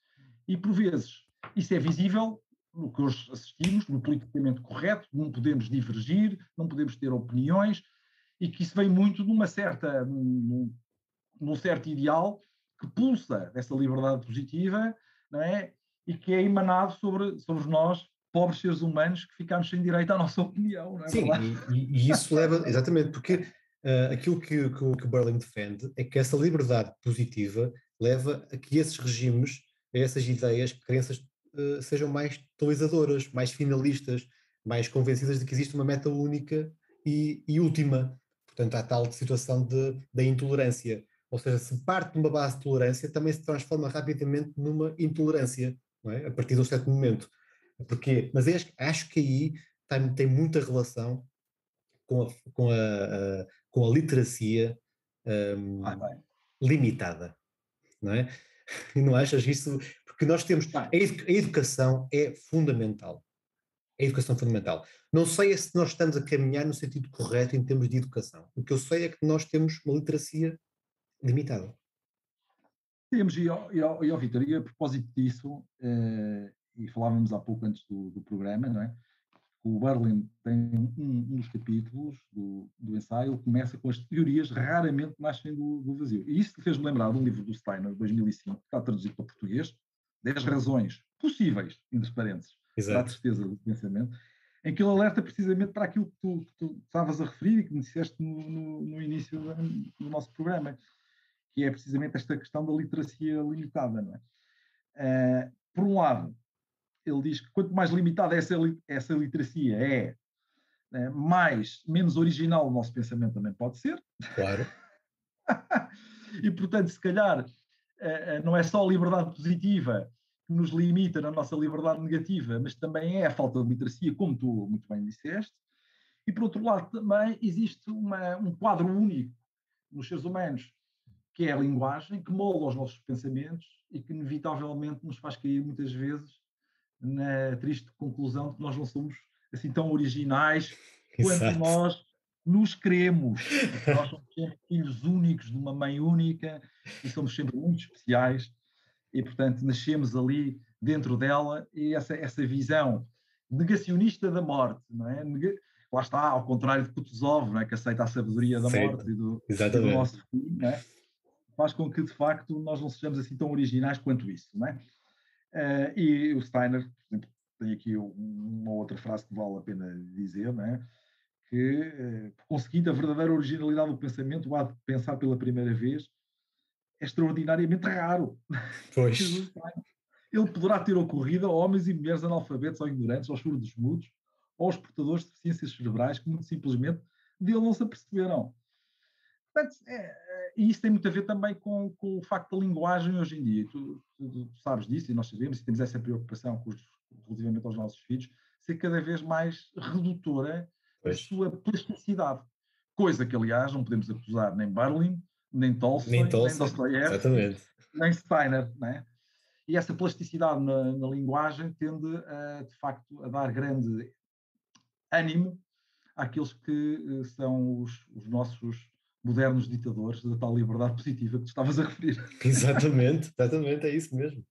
E, por vezes, isso é visível no que hoje assistimos, no politicamente correto, não podemos divergir, não podemos ter opiniões, e que isso vem muito num certo ideal que pulsa dessa liberdade positiva, não é? E que é emanado sobre nós, pobres seres humanos, que ficamos sem direito à nossa opinião, não é? Sim, e isso leva, exatamente, porque aquilo que o Berlin defende é que essa liberdade positiva leva a que esses regimes, essas ideias, crenças, sejam mais totalizadoras, mais finalistas, mais convencidas de que existe uma meta única e última. Portanto, há tal situação da intolerância. Ou seja, se parte de uma base de tolerância, também se transforma rapidamente numa intolerância, não é? A partir de um certo momento. Porquê? Mas acho que aí tem muita relação com a literacia um, Bem. limitada, não é? E não achas isso? Porque nós temos. Bem, A educação é fundamental. A educação é fundamental. Não sei se nós estamos a caminhar no sentido correto em termos de educação. O que eu sei é que nós temos uma literacia limitada. temos, e ó, Vitor, e a propósito disso, e falávamos há pouco antes do programa, não é? O Berlin tem um dos capítulos do ensaio, começa com as teorias raramente nascem do vazio. E isso fez-me lembrar de um livro do Steiner, de 2005, que está traduzido para português, 10 razões possíveis, entre parênteses, para a Exato. tristeza do pensamento, em que ele alerta precisamente para aquilo que tu estavas a referir e que me disseste no início do nosso programa, que é precisamente esta questão da literacia limitada. Não é? Por um lado, ele diz que quanto mais limitada essa literacia menos original o nosso pensamento também pode ser. Claro. E, portanto, se calhar não é só a liberdade positiva que nos limita na nossa liberdade negativa, mas também é a falta de literacia, como tu muito bem disseste. E, por outro lado, também existe um quadro único nos seres humanos, que é a linguagem, que molda os nossos pensamentos e que, inevitavelmente, nos faz cair muitas vezes na triste conclusão de que nós não somos assim tão originais quanto Exato. nós nos queremos, e que nós somos sempre filhos únicos de uma mãe única e somos sempre muito especiais e, portanto, nascemos ali dentro dela e essa visão negacionista da morte, não é? Lá está, ao contrário de Kutuzov, não é? Que aceita a sabedoria da morte Certo. e do Exatamente. nosso fim, não é? Faz com que, de facto, nós não sejamos assim tão originais quanto isso, não é? E o Steiner, por exemplo, tem aqui uma outra frase que vale a pena dizer, não é? Que, conseguindo a verdadeira originalidade do pensamento, o ato de pensar pela primeira vez, é extraordinariamente raro. Pois. Ele poderá ter ocorrido a homens e mulheres analfabetos ou ignorantes, aos surdos mudos, ou aos portadores de deficiências cerebrais que muito simplesmente dele não se aperceberam. Portanto, e isso tem muito a ver também com o facto da linguagem hoje em dia. Tu sabes disso e nós sabemos e temos essa preocupação relativamente aos nossos filhos, ser cada vez mais redutora da Pois. sua plasticidade. Coisa que, aliás, não podemos acusar nem Berlin, nem Nem Tolstói, nem Tolstói. Dostoiévski, Exatamente. nem Steiner. Não é? E essa plasticidade na linguagem tende, de facto, a dar grande ânimo àqueles que são os nossos modernos ditadores da tal liberdade positiva que tu estavas a referir. Exatamente, é isso mesmo.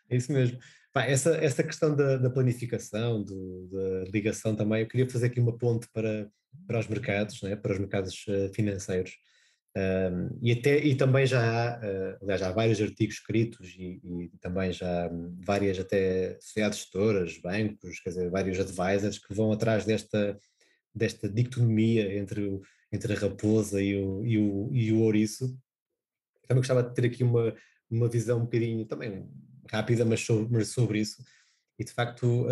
É isso mesmo. Pá, essa questão da planificação, da ligação também, eu queria fazer aqui uma ponte para os mercados, né, para os mercados financeiros. E também já há, aliás, já há vários artigos escritos e também já há várias até sociedades gestoras, bancos, quer dizer, vários advisors que vão atrás desta dicotomia entre a raposa e o ouriço. Também gostava de ter aqui uma visão um bocadinho também rápida, mas sobre isso. E de facto,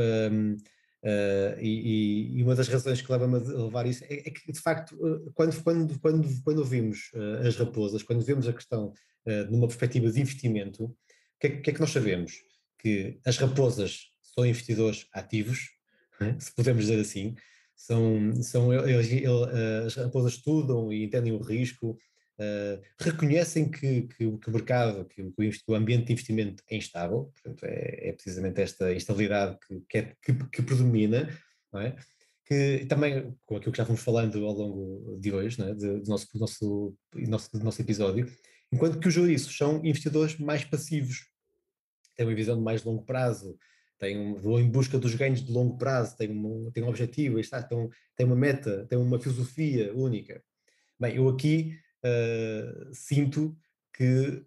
e uma das razões que leva-me a levar isso é que, de facto, quando vimos as raposas, quando vemos a questão numa perspectiva de investimento, o que é que nós sabemos? Que as raposas são investidores ativos, né, se podemos dizer assim, as raposas estudam e entendem o risco, reconhecem que o mercado, que o ambiente de investimento é instável, portanto é precisamente esta instabilidade que predomina, não é? Que também, com aquilo que já fomos falando ao longo de hoje, não é? do nosso episódio, enquanto que os juristas são investidores mais passivos, têm uma visão de mais longo prazo, vão em busca dos ganhos de longo prazo, têm um objetivo, têm uma meta, têm uma filosofia única. Bem, eu aqui sinto que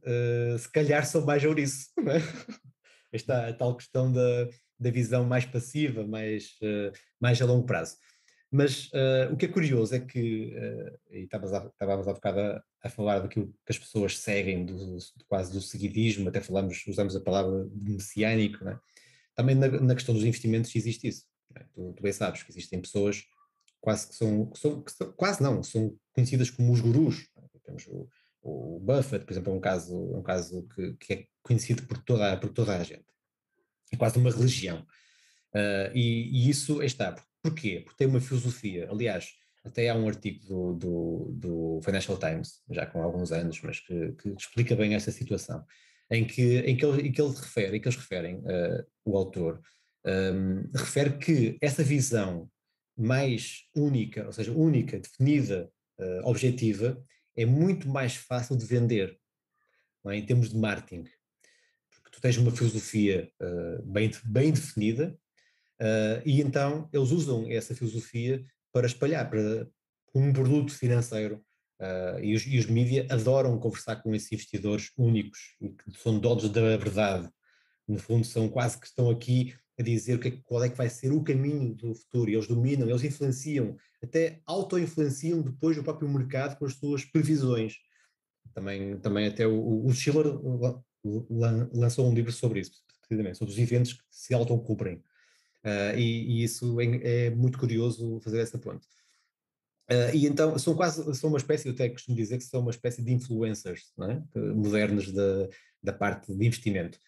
se calhar sou mais ouriço, não é? Está a tal questão da visão mais passiva, mais a longo prazo. Mas o que é curioso é que, e estávamos há bocado a falar daquilo que as pessoas seguem, quase do seguidismo, até usamos a palavra de messiânico, não é? Também na questão dos investimentos existe isso. Não é? Tu bem sabes que existem pessoas quase que são quase não, são conhecidas como os gurus. Não é? Temos O Buffett, por exemplo, é um caso que é conhecido por toda a gente. É quase uma religião. E isso aí está. Porquê? Porque tem uma filosofia. Aliás, até há um artigo do Financial Times, já com alguns anos, mas que explica bem essa situação, em que eles referem, o autor, refere que essa visão mais única, ou seja, única, definida, objetiva, é muito mais fácil de vender, não é? Em termos de marketing, porque tu tens uma filosofia bem definida, e então eles usam essa filosofia para espalhar para um produto financeiro. E os mídia adoram conversar com esses investidores únicos e que são donos da verdade. No fundo, são quase que estão aqui a dizer qual é que vai ser o caminho do futuro. E eles dominam, eles influenciam, até auto-influenciam depois o próprio mercado com as suas previsões. Também até o Schiller lançou um livro sobre isso, precisamente, sobre os eventos que se autocumprem. E isso é muito curioso fazer essa ponte. E então são uma espécie, eu até costumo dizer que são uma espécie de influencers, não é? Modernos da parte de investimento.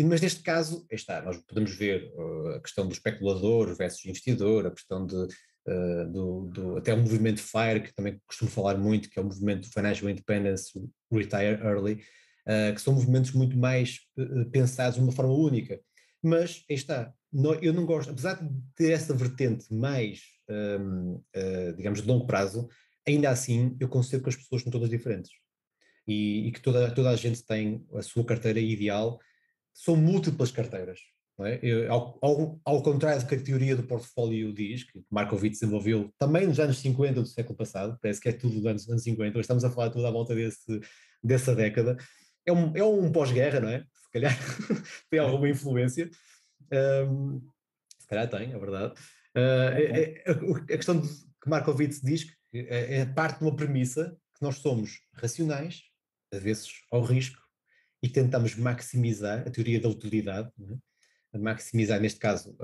Mas neste caso, está, nós podemos ver a questão do especulador versus investidor, a questão até o movimento FIRE, que também costumo falar muito, que é o movimento Financial Independence Retire Early, que são movimentos muito mais pensados de uma forma única. Mas aí está, eu não gosto, apesar de ter essa vertente mais, digamos, de longo prazo, ainda assim eu considero que as pessoas são todas diferentes e que toda a gente tem a sua carteira ideal. São múltiplas carteiras. Não é? Ao contrário do que a teoria do portfólio diz, que Markowitz desenvolveu também nos anos 50 do século passado, parece que é tudo dos anos 50, hoje estamos a falar tudo à volta dessa década. É um pós-guerra, não é? Se calhar tem alguma influência. Se calhar tem, é verdade. A questão que Markowitz diz que é parte de uma premissa que nós somos racionais, avessos ao risco, e tentamos maximizar a teoria da utilidade, não é? Maximizar, neste caso,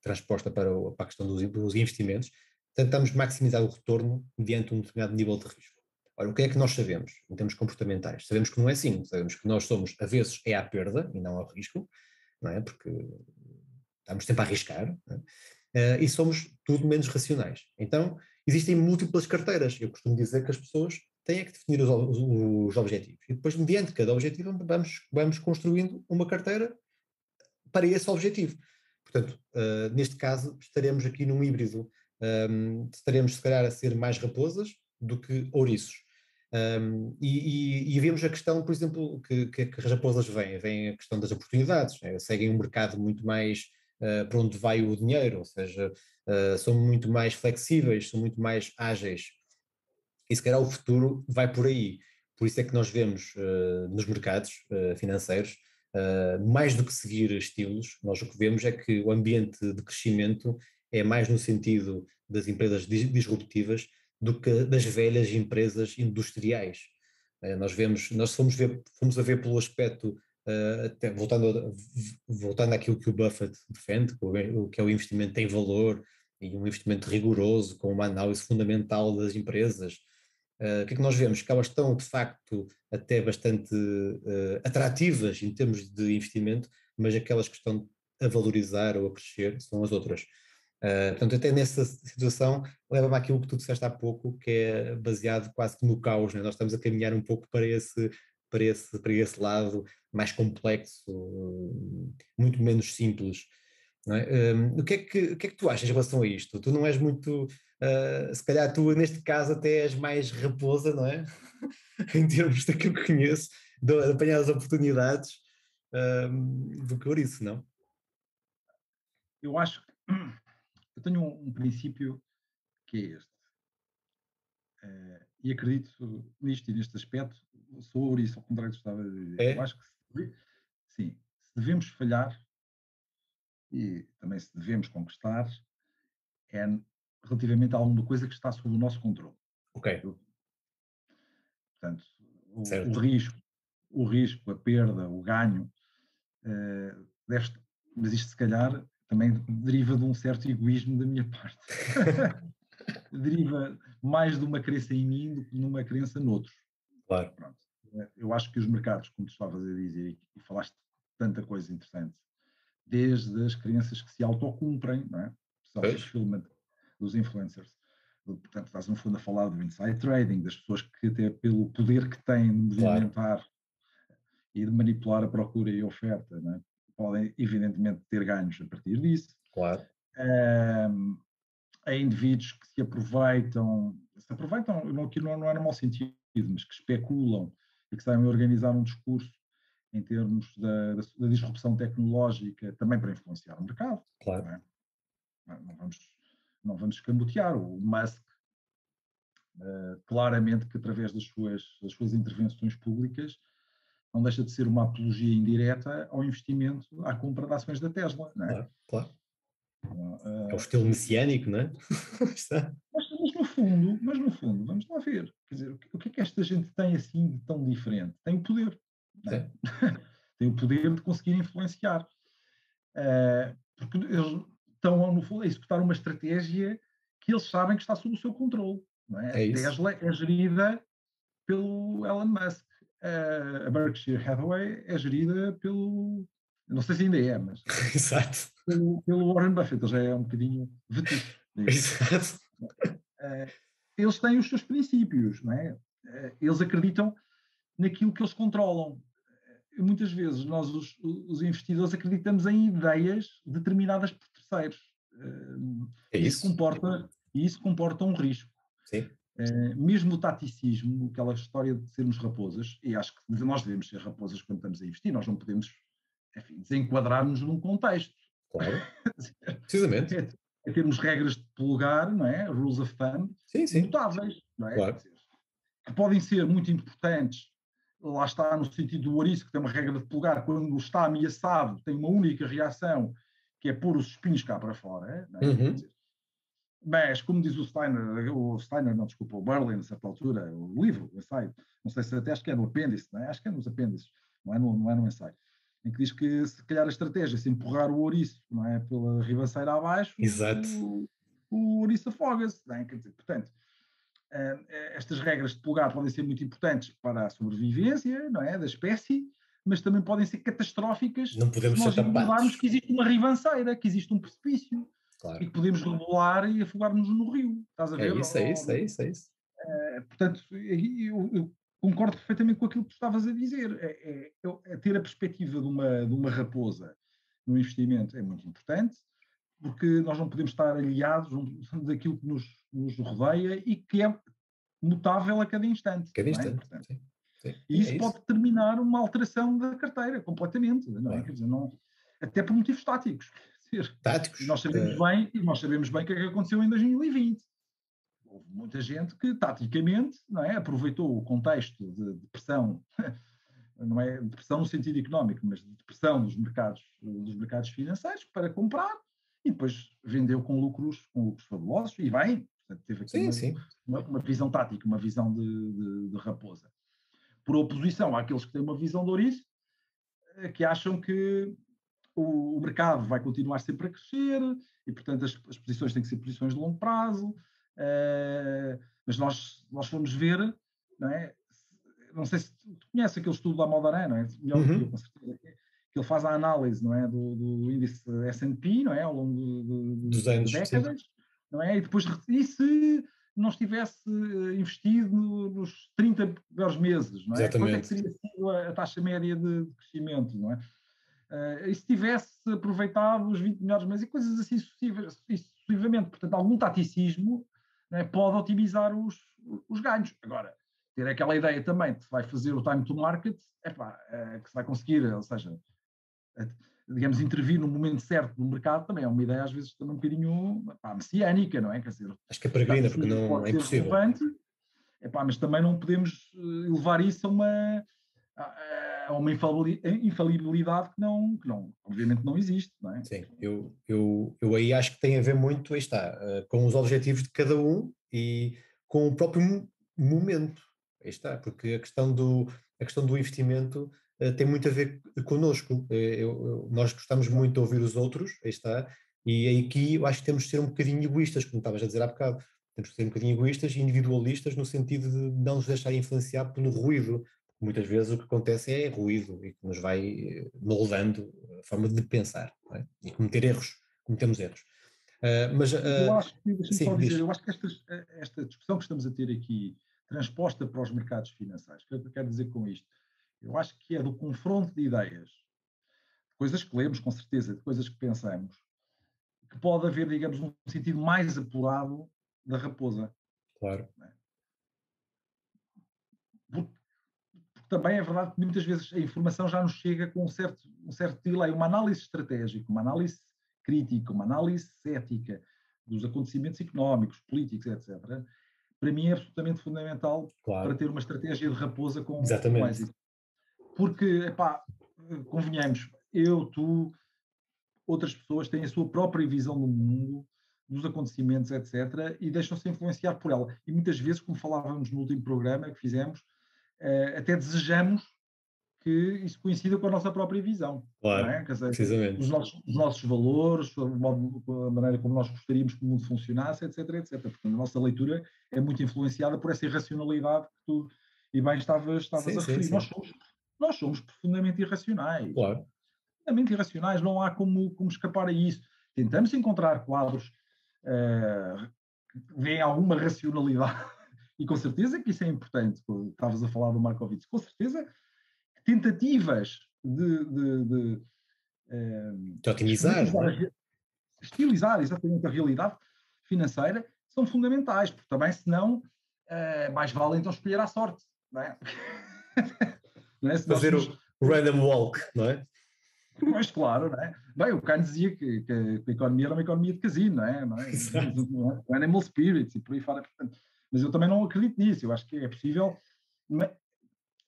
transposta para a questão dos investimentos, tentamos maximizar o retorno mediante um determinado nível de risco. Ora, o que é que nós sabemos em termos comportamentais? Sabemos que não é assim, sabemos que nós somos avessos à perda e não ao risco, não é? Porque estamos sempre a arriscar, não é? E somos tudo menos racionais. Então, existem múltiplas carteiras. Eu costumo dizer que as pessoas têm que definir os objetivos. E depois, mediante cada objetivo, vamos construindo uma carteira para esse objetivo. Portanto, neste caso, estaremos aqui num híbrido. Estaremos, se calhar, a ser mais raposas do que ouriços. E vemos a questão, por exemplo, que as raposas vêm a questão das oportunidades, né? Seguem um mercado muito mais para onde vai o dinheiro, ou seja, são muito mais flexíveis, são muito mais ágeis. E se calhar o futuro vai por aí. Por isso é que nós vemos nos mercados financeiros, mais do que seguir estilos, nós o que vemos é que o ambiente de crescimento é mais no sentido das empresas disruptivas do que das velhas empresas industriais. Nós fomos a ver pelo aspecto, até voltando àquilo que o Buffett defende, o que é o investimento em valor e um investimento rigoroso, com uma análise fundamental das empresas. O que é que nós vemos? Que elas estão, de facto, até bastante atrativas em termos de investimento, mas aquelas que estão a valorizar ou a crescer são as outras. Portanto, até nessa situação, leva-me àquilo que tu disseste há pouco, que é baseado quase que no caos, né? Nós estamos a caminhar um pouco para esse lado mais complexo, muito menos simples. Não é? O que é que tu achas em relação a isto? Tu não és muito, se calhar tu neste caso até és mais raposa, não é? Em termos daquilo que conheço, de apanhar as oportunidades, do que ouriço, não? Eu acho que eu tenho um princípio que é este, e acredito nisto e neste aspecto, sou ouriço, ao contrário do que estava a dizer. Eu É? acho que sim, se devemos falhar e também se devemos conquistar, é relativamente a alguma coisa que está sob o nosso controle. Ok, Eu, portanto, o certo. risco, a perda, o ganho, eh, deve, mas isto se calhar também deriva de um certo egoísmo da minha parte. Deriva mais de uma crença em mim do que de uma crença noutros. Claro. Pronto. Eu acho que os mercados, como tu estavas a dizer, e falaste tanta coisa interessante, desde as crianças que se autocumprem, não é? Pois, Self-fulfillment dos influencers. Portanto, estás no fundo a falar do inside trading, das pessoas que até pelo poder que têm de claro, movimentar e de manipular a procura e a oferta, não é? Podem evidentemente ter ganhos a partir disso. claro. Um, Há indivíduos que se aproveitam, aqui não é no mau sentido, mas que especulam e que sabem organizar um discurso em termos da disrupção tecnológica também para influenciar o mercado. Não, Claro. é? Não vamos escamotear. O Musk, claramente que através das suas intervenções públicas, não deixa de ser uma apologia indireta ao investimento, à compra de ações da Tesla. Não é? Claro, claro. É o Uh, estilo messiânico, não é? Está. mas no fundo, vamos lá ver. Quer dizer, o que é que esta gente tem assim de tão diferente? Tem o poder. Não é? Sim, Tem o poder de conseguir influenciar. Porque eles estão, no fundo, a executar uma estratégia que eles sabem que está sob o seu controle. Não é? A é isso. Tesla é gerida pelo Elon Musk. A Berkshire Hathaway é gerida pelo. Não sei se ainda é, mas Exato. pelo Warren Buffett. Ele já é um bocadinho vetusto, digamos. Exato. Eles têm os seus princípios, não é? Eles acreditam naquilo que eles controlam. Muitas vezes nós, os investidores, acreditamos em ideias determinadas por terceiros. É Isso isso. comporta, isso comporta um risco. Sim, Mesmo o taticismo, aquela história de sermos raposas, e acho que nós devemos ser raposas quando estamos a investir, nós não podemos, enfim, desenquadrar-nos num contexto. claro. Precisamente. É termos regras de polegar, não é? Rules of thumb, Sim, sim. mutáveis, não é? Quer Claro. dizer, que podem ser muito importantes, lá está no sentido do ouriço, que tem uma regra de polegar, quando está ameaçado, tem uma única reação, que é pôr os espinhos cá para fora, não é? Quer Uhum. dizer, mas, como diz o Steiner, não, desculpa, o Berlin, a certa altura, o livro, o ensaio, não sei se até acho que é no apêndice, não é? Acho que é nos apêndices, não é no ensaio, em que diz que se calhar a estratégia é se empurrar o ouriço, não é, pela ribanceira abaixo, Exato. o ouriço afoga-se, não é? Quer dizer, portanto, estas regras de polegar podem ser muito importantes para a sobrevivência, não é, da espécie, mas também podem ser catastróficas Não se podemos ser nós ignorarmos tapados. que existe uma ribanceira, que existe um precipício e Claro. que podemos rebolar e afogar-nos no rio. Estás a É ver? isso, é isso, é isso, é isso. Portanto, eu concordo perfeitamente com aquilo que tu estavas a dizer. Ter a perspectiva de uma raposa no investimento é muito importante, porque nós não podemos estar aliados daquilo que nos rodeia e que é mutável a cada instante, Cada não é? instante. Portanto, Sim, sim. e É isso isso. pode determinar uma alteração da carteira completamente, não é? Claro. Quer dizer, não, até por motivos táticos. Quer dizer, e Táticos. nós sabemos bem o que é que aconteceu em 2020. Houve muita gente que, taticamente, não é, aproveitou o contexto de depressão, não é depressão no sentido económico, mas de depressão dos mercados financeiros para comprar e depois vendeu com lucros fabulosos e bem, portanto, teve aqui Sim, uma, sim. uma, uma visão tática, uma visão de raposa. Por oposição àqueles que têm uma visão de ouriço, que acham que o mercado vai continuar sempre a crescer e, portanto, as posições têm que ser posições de longo prazo. Mas nós fomos ver, não é? Não sei se tu conheces aquele estudo da Maldarã, não é? Melhor do que eu, Uhum. com certeza. Que ele faz a análise, não é? Do índice S&P, não é? Ao longo Dos de anos, sim. décadas, não é? E se não estivesse investido nos 30 melhores meses, não é? Quanto é que Exatamente. seria sido a taxa média de crescimento, não é? E se tivesse aproveitado os 20 melhores meses e coisas assim sucessivamente. Portanto, algum taticismo, né, pode otimizar os ganhos. Agora, ter aquela ideia também de que se vai fazer o time to market, que se vai conseguir, ou seja, digamos, intervir no momento certo do mercado também é uma ideia às vezes também um bocadinho messiânica, não é? Quer dizer, Acho que é o peregrina, porque taticismo não pode é ser impossível. relevante, mas também não podemos levar isso a uma infalibilidade que obviamente não existe, não é? Sim, eu aí acho que tem a ver muito, aí está, com os objetivos de cada um e com o próprio momento. Aí está, porque a questão do investimento tem muito a ver connosco. Nós gostamos muito de ouvir os outros, aí está, e aí aqui eu acho que temos de ser um bocadinho egoístas, como estavas a dizer há bocado. temos que ser um bocadinho egoístas e individualistas no sentido de não nos deixar influenciar pelo ruído. Muitas vezes o que acontece é ruído e que nos vai moldando a forma de pensar, não é? E cometemos erros. Mas, Eu acho que, deixa-me sim, só dizer, diz. eu acho que esta discussão que estamos a ter aqui, transposta para os mercados financeiros, o que é que eu quero dizer com isto? Eu acho que é do confronto de ideias, de coisas que lemos, com certeza, de coisas que pensamos, que pode haver, digamos, um sentido mais apurado da raposa. Claro, Não é? Porque, porque também é verdade que muitas vezes a informação já nos chega com um certo delay, uma análise estratégica, uma análise crítica, uma análise ética dos acontecimentos económicos, políticos, etc. Para mim é absolutamente fundamental para claro, ter uma estratégia de raposa com exatamente. êxito. Porque, epá, convenhamos, eu, tu, outras pessoas têm a sua própria visão do mundo, dos acontecimentos, etc., e deixam-se influenciar por ela. E muitas vezes, como falávamos no último programa que fizemos, até desejamos que isso coincida com a nossa própria visão, não Claro, é? Quer dizer, precisamente. os nossos valores, a maneira como nós gostaríamos que o mundo funcionasse, etc, etc. Portanto, a nossa leitura é muito influenciada por essa irracionalidade que tu e bem estavas Sim, a sim, referir. sim. Nós somos profundamente irracionais. Claro. Profundamente irracionais, não há como escapar a isso. Tentamos encontrar quadros que veem alguma racionalidade, e com certeza que isso é importante. Estavas a falar do Markowitz, com certeza tentativas de De otimizar, esquematizar, não é? estilizar exatamente a realidade financeira são fundamentais, porque também, senão, mais vale então escolher à sorte, não é? Não é? Se nós Fazer nos, o random walk, não é? Mas claro, não é? Bem, o Keynes dizia que a economia era uma economia de casino, não é? Não é? Exato. O animal spirits e por aí fora. Portanto, mas eu também não acredito nisso. Eu acho que é possível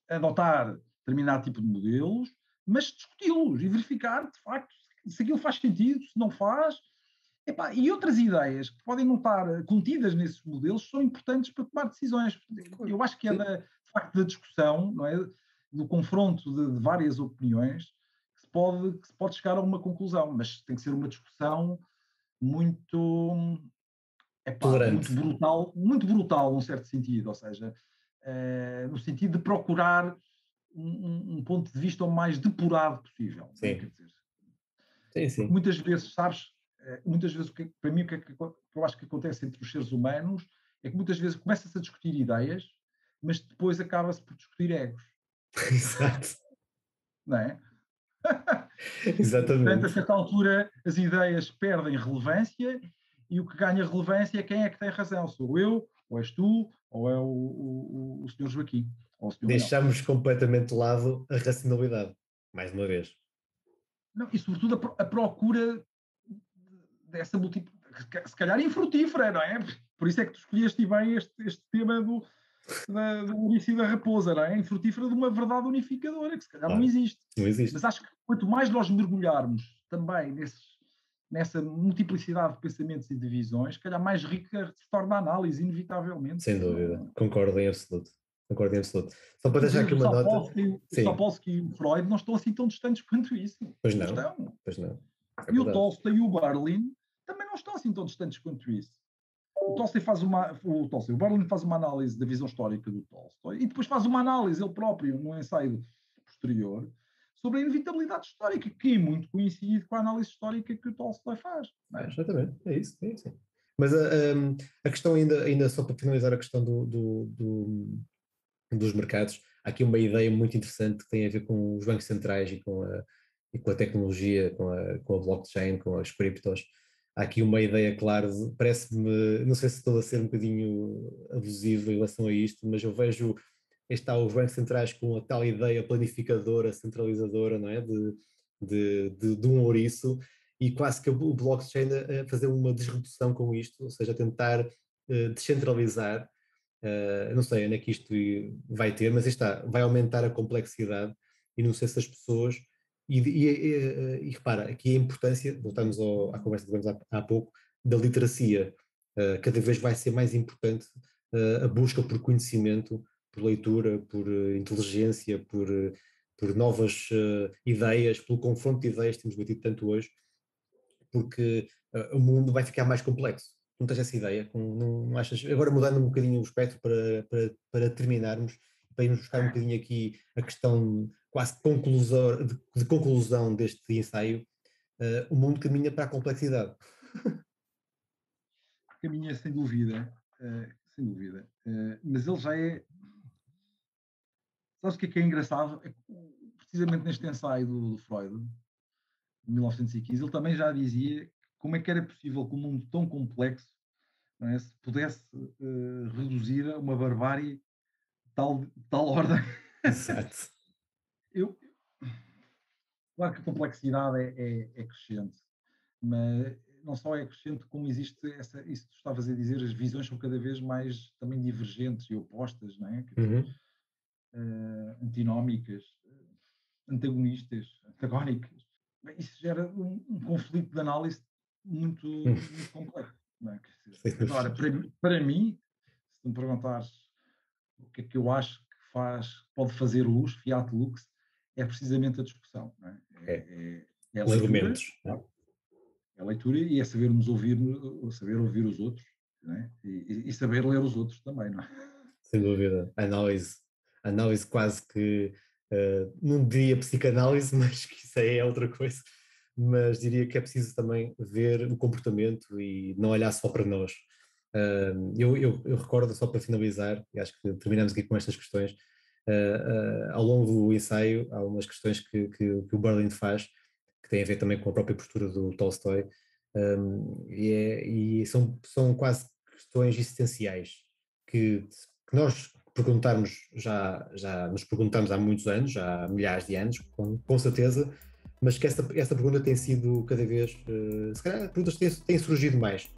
adotar determinado tipo de modelos, mas discuti-los e verificar, de facto, se aquilo faz sentido, se não faz. Epá, e outras ideias que podem não estar contidas nesses modelos são importantes para tomar decisões. Eu acho que é, Sim. de facto, da discussão, não é? Do confronto de várias opiniões, que se pode chegar a uma conclusão, mas tem que ser uma discussão muito, epá, Tolerante. muito brutal num certo sentido, ou seja, no sentido de procurar um ponto de vista o mais depurado possível, não é? Quer Sim, dizer, sim, porque sim. muitas vezes, sabes, muitas vezes, para mim, o que é que eu acho que acontece entre os seres humanos é que muitas vezes começa-se a discutir ideias, mas depois acaba-se por discutir egos, Exato. não é? E, portanto, a Exatamente. certa altura, as ideias perdem relevância e o que ganha relevância é quem é que tem razão. Sou eu, ou és tu, ou é o senhor Joaquim, ou o senhor Manuel. Deixamos completamente de lado a racionalidade, mais uma vez. Não, e, sobretudo, a procura dessa se calhar infrutífera, não é? Por isso é que tu escolheste bem este tema do ouriço e da raposa, não é? Infrutífera de uma verdade unificadora, que se calhar não Claro, existe. não existe. Mas acho que quanto mais nós mergulharmos também nessa multiplicidade de pensamentos e de visões, se calhar mais rica se torna a análise, inevitavelmente. Sem dúvida. Concordo em absoluto. Concordo em absoluto. Só para Às deixar vezes aqui uma nota. O Sim, Sapolsky e o Freud não estão assim tão distantes quanto isso. pois Não não. estão. Pois não. É E o verdade. Tolstói e o Berlin também não estão assim tão distantes quanto isso. O Berlin faz uma análise da visão histórica do Tolstói e depois faz uma análise ele próprio, num ensaio posterior, sobre a inevitabilidade histórica, que é muito coincide com a análise histórica que o Tolstói faz. Não É, é? exatamente. É isso. É isso. Mas a questão ainda só para finalizar a questão dos mercados, há aqui uma ideia muito interessante que tem a ver com os bancos centrais e com a tecnologia, com a blockchain, com as criptos. Há aqui uma ideia, claro, parece-me, não sei se estou a ser um bocadinho abusivo em relação a isto, mas eu vejo está os bancos centrais com a tal ideia planificadora, centralizadora, não é? De um ouriço, e quase que o blockchain a fazer uma disrupção com isto, ou seja, a tentar descentralizar. Não sei onde é que isto vai ter, mas está, vai aumentar a complexidade e não sei se as pessoas. E repara, aqui a importância, voltamos à conversa que tivemos há pouco, da literacia. Cada vez vai ser mais importante a busca por conhecimento, por leitura, por inteligência, por novas ideias, pelo confronto de ideias que temos batido tanto hoje, porque o mundo vai ficar mais complexo. não tens essa ideia? Não achas, agora mudando um bocadinho o espectro para terminarmos, para irmos buscar um bocadinho aqui a questão quase de conclusão deste ensaio, o mundo caminha para a complexidade. Caminha sem dúvida, sem dúvida. Mas ele já é. Sabes o que é engraçado? Precisamente neste ensaio do Freud, de 1915, ele também já dizia como é que era possível que um mundo tão complexo, não é, se pudesse reduzir a uma barbárie de tal ordem. Exato. Claro que a complexidade é crescente, mas não só é crescente, como existe isso que tu estavas a dizer, as visões são cada vez mais também divergentes e opostas, não é? Antinómicas, antagonistas, antagónicas. Isso gera um conflito de análise muito complexo. Não é? Agora, para mim, se tu me perguntares o que é que eu acho que pode fazer luz, Fiat Lux, é precisamente a discussão. Não é? É a os leitura, argumentos. é a leitura e é sabermos saber ouvir os outros, não é? E saber ler os outros também, não é? Sem dúvida. Análise quase que, não diria psicanálise, mas que isso aí é outra coisa. Mas diria que é preciso também ver o comportamento e não olhar só para nós. Eu recordo, só para finalizar, e acho que terminamos aqui com estas questões, ao longo do ensaio há umas questões que o Berlin faz, que têm a ver também com a própria postura do Tolstói, e são quase questões existenciais que nós já nos perguntamos há muitos anos, já há milhares de anos, com certeza, mas que esta pergunta tem sido cada vez, se calhar, perguntas têm surgido mais,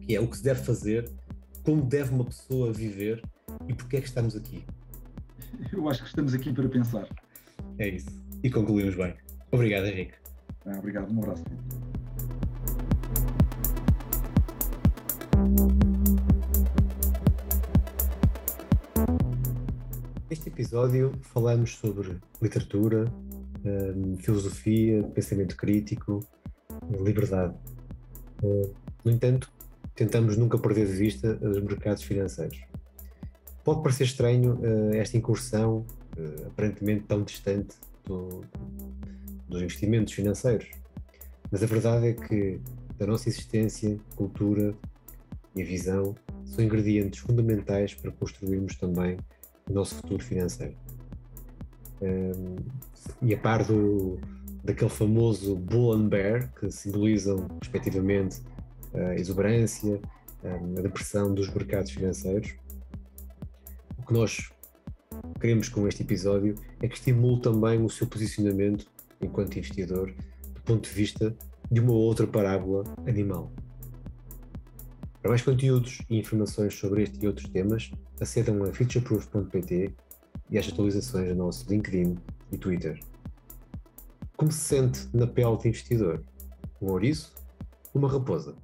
que é o que se deve fazer, como deve uma pessoa viver e porque é que estamos aqui. Eu acho que estamos aqui para pensar. É isso. E concluímos bem. Obrigado, Henrique. Obrigado, um abraço. Neste episódio falamos sobre literatura, filosofia, pensamento crítico, liberdade. No entanto, tentamos nunca perder de vista os mercados financeiros. Pode parecer estranho esta incursão, aparentemente tão distante dos investimentos financeiros, mas a verdade é que a nossa existência, cultura e a visão são ingredientes fundamentais para construirmos também o nosso futuro financeiro. E a par daquele famoso bull and bear, que simbolizam respectivamente a exuberância, a depressão dos mercados financeiros, o que nós queremos com este episódio é que estimule também o seu posicionamento enquanto investidor do ponto de vista de uma outra parábola animal. Para mais conteúdos e informações sobre este e outros temas, acedam a futureproof.pt e às atualizações do nosso LinkedIn e Twitter. Como se sente na pele de investidor? Um ouriço? Uma raposa?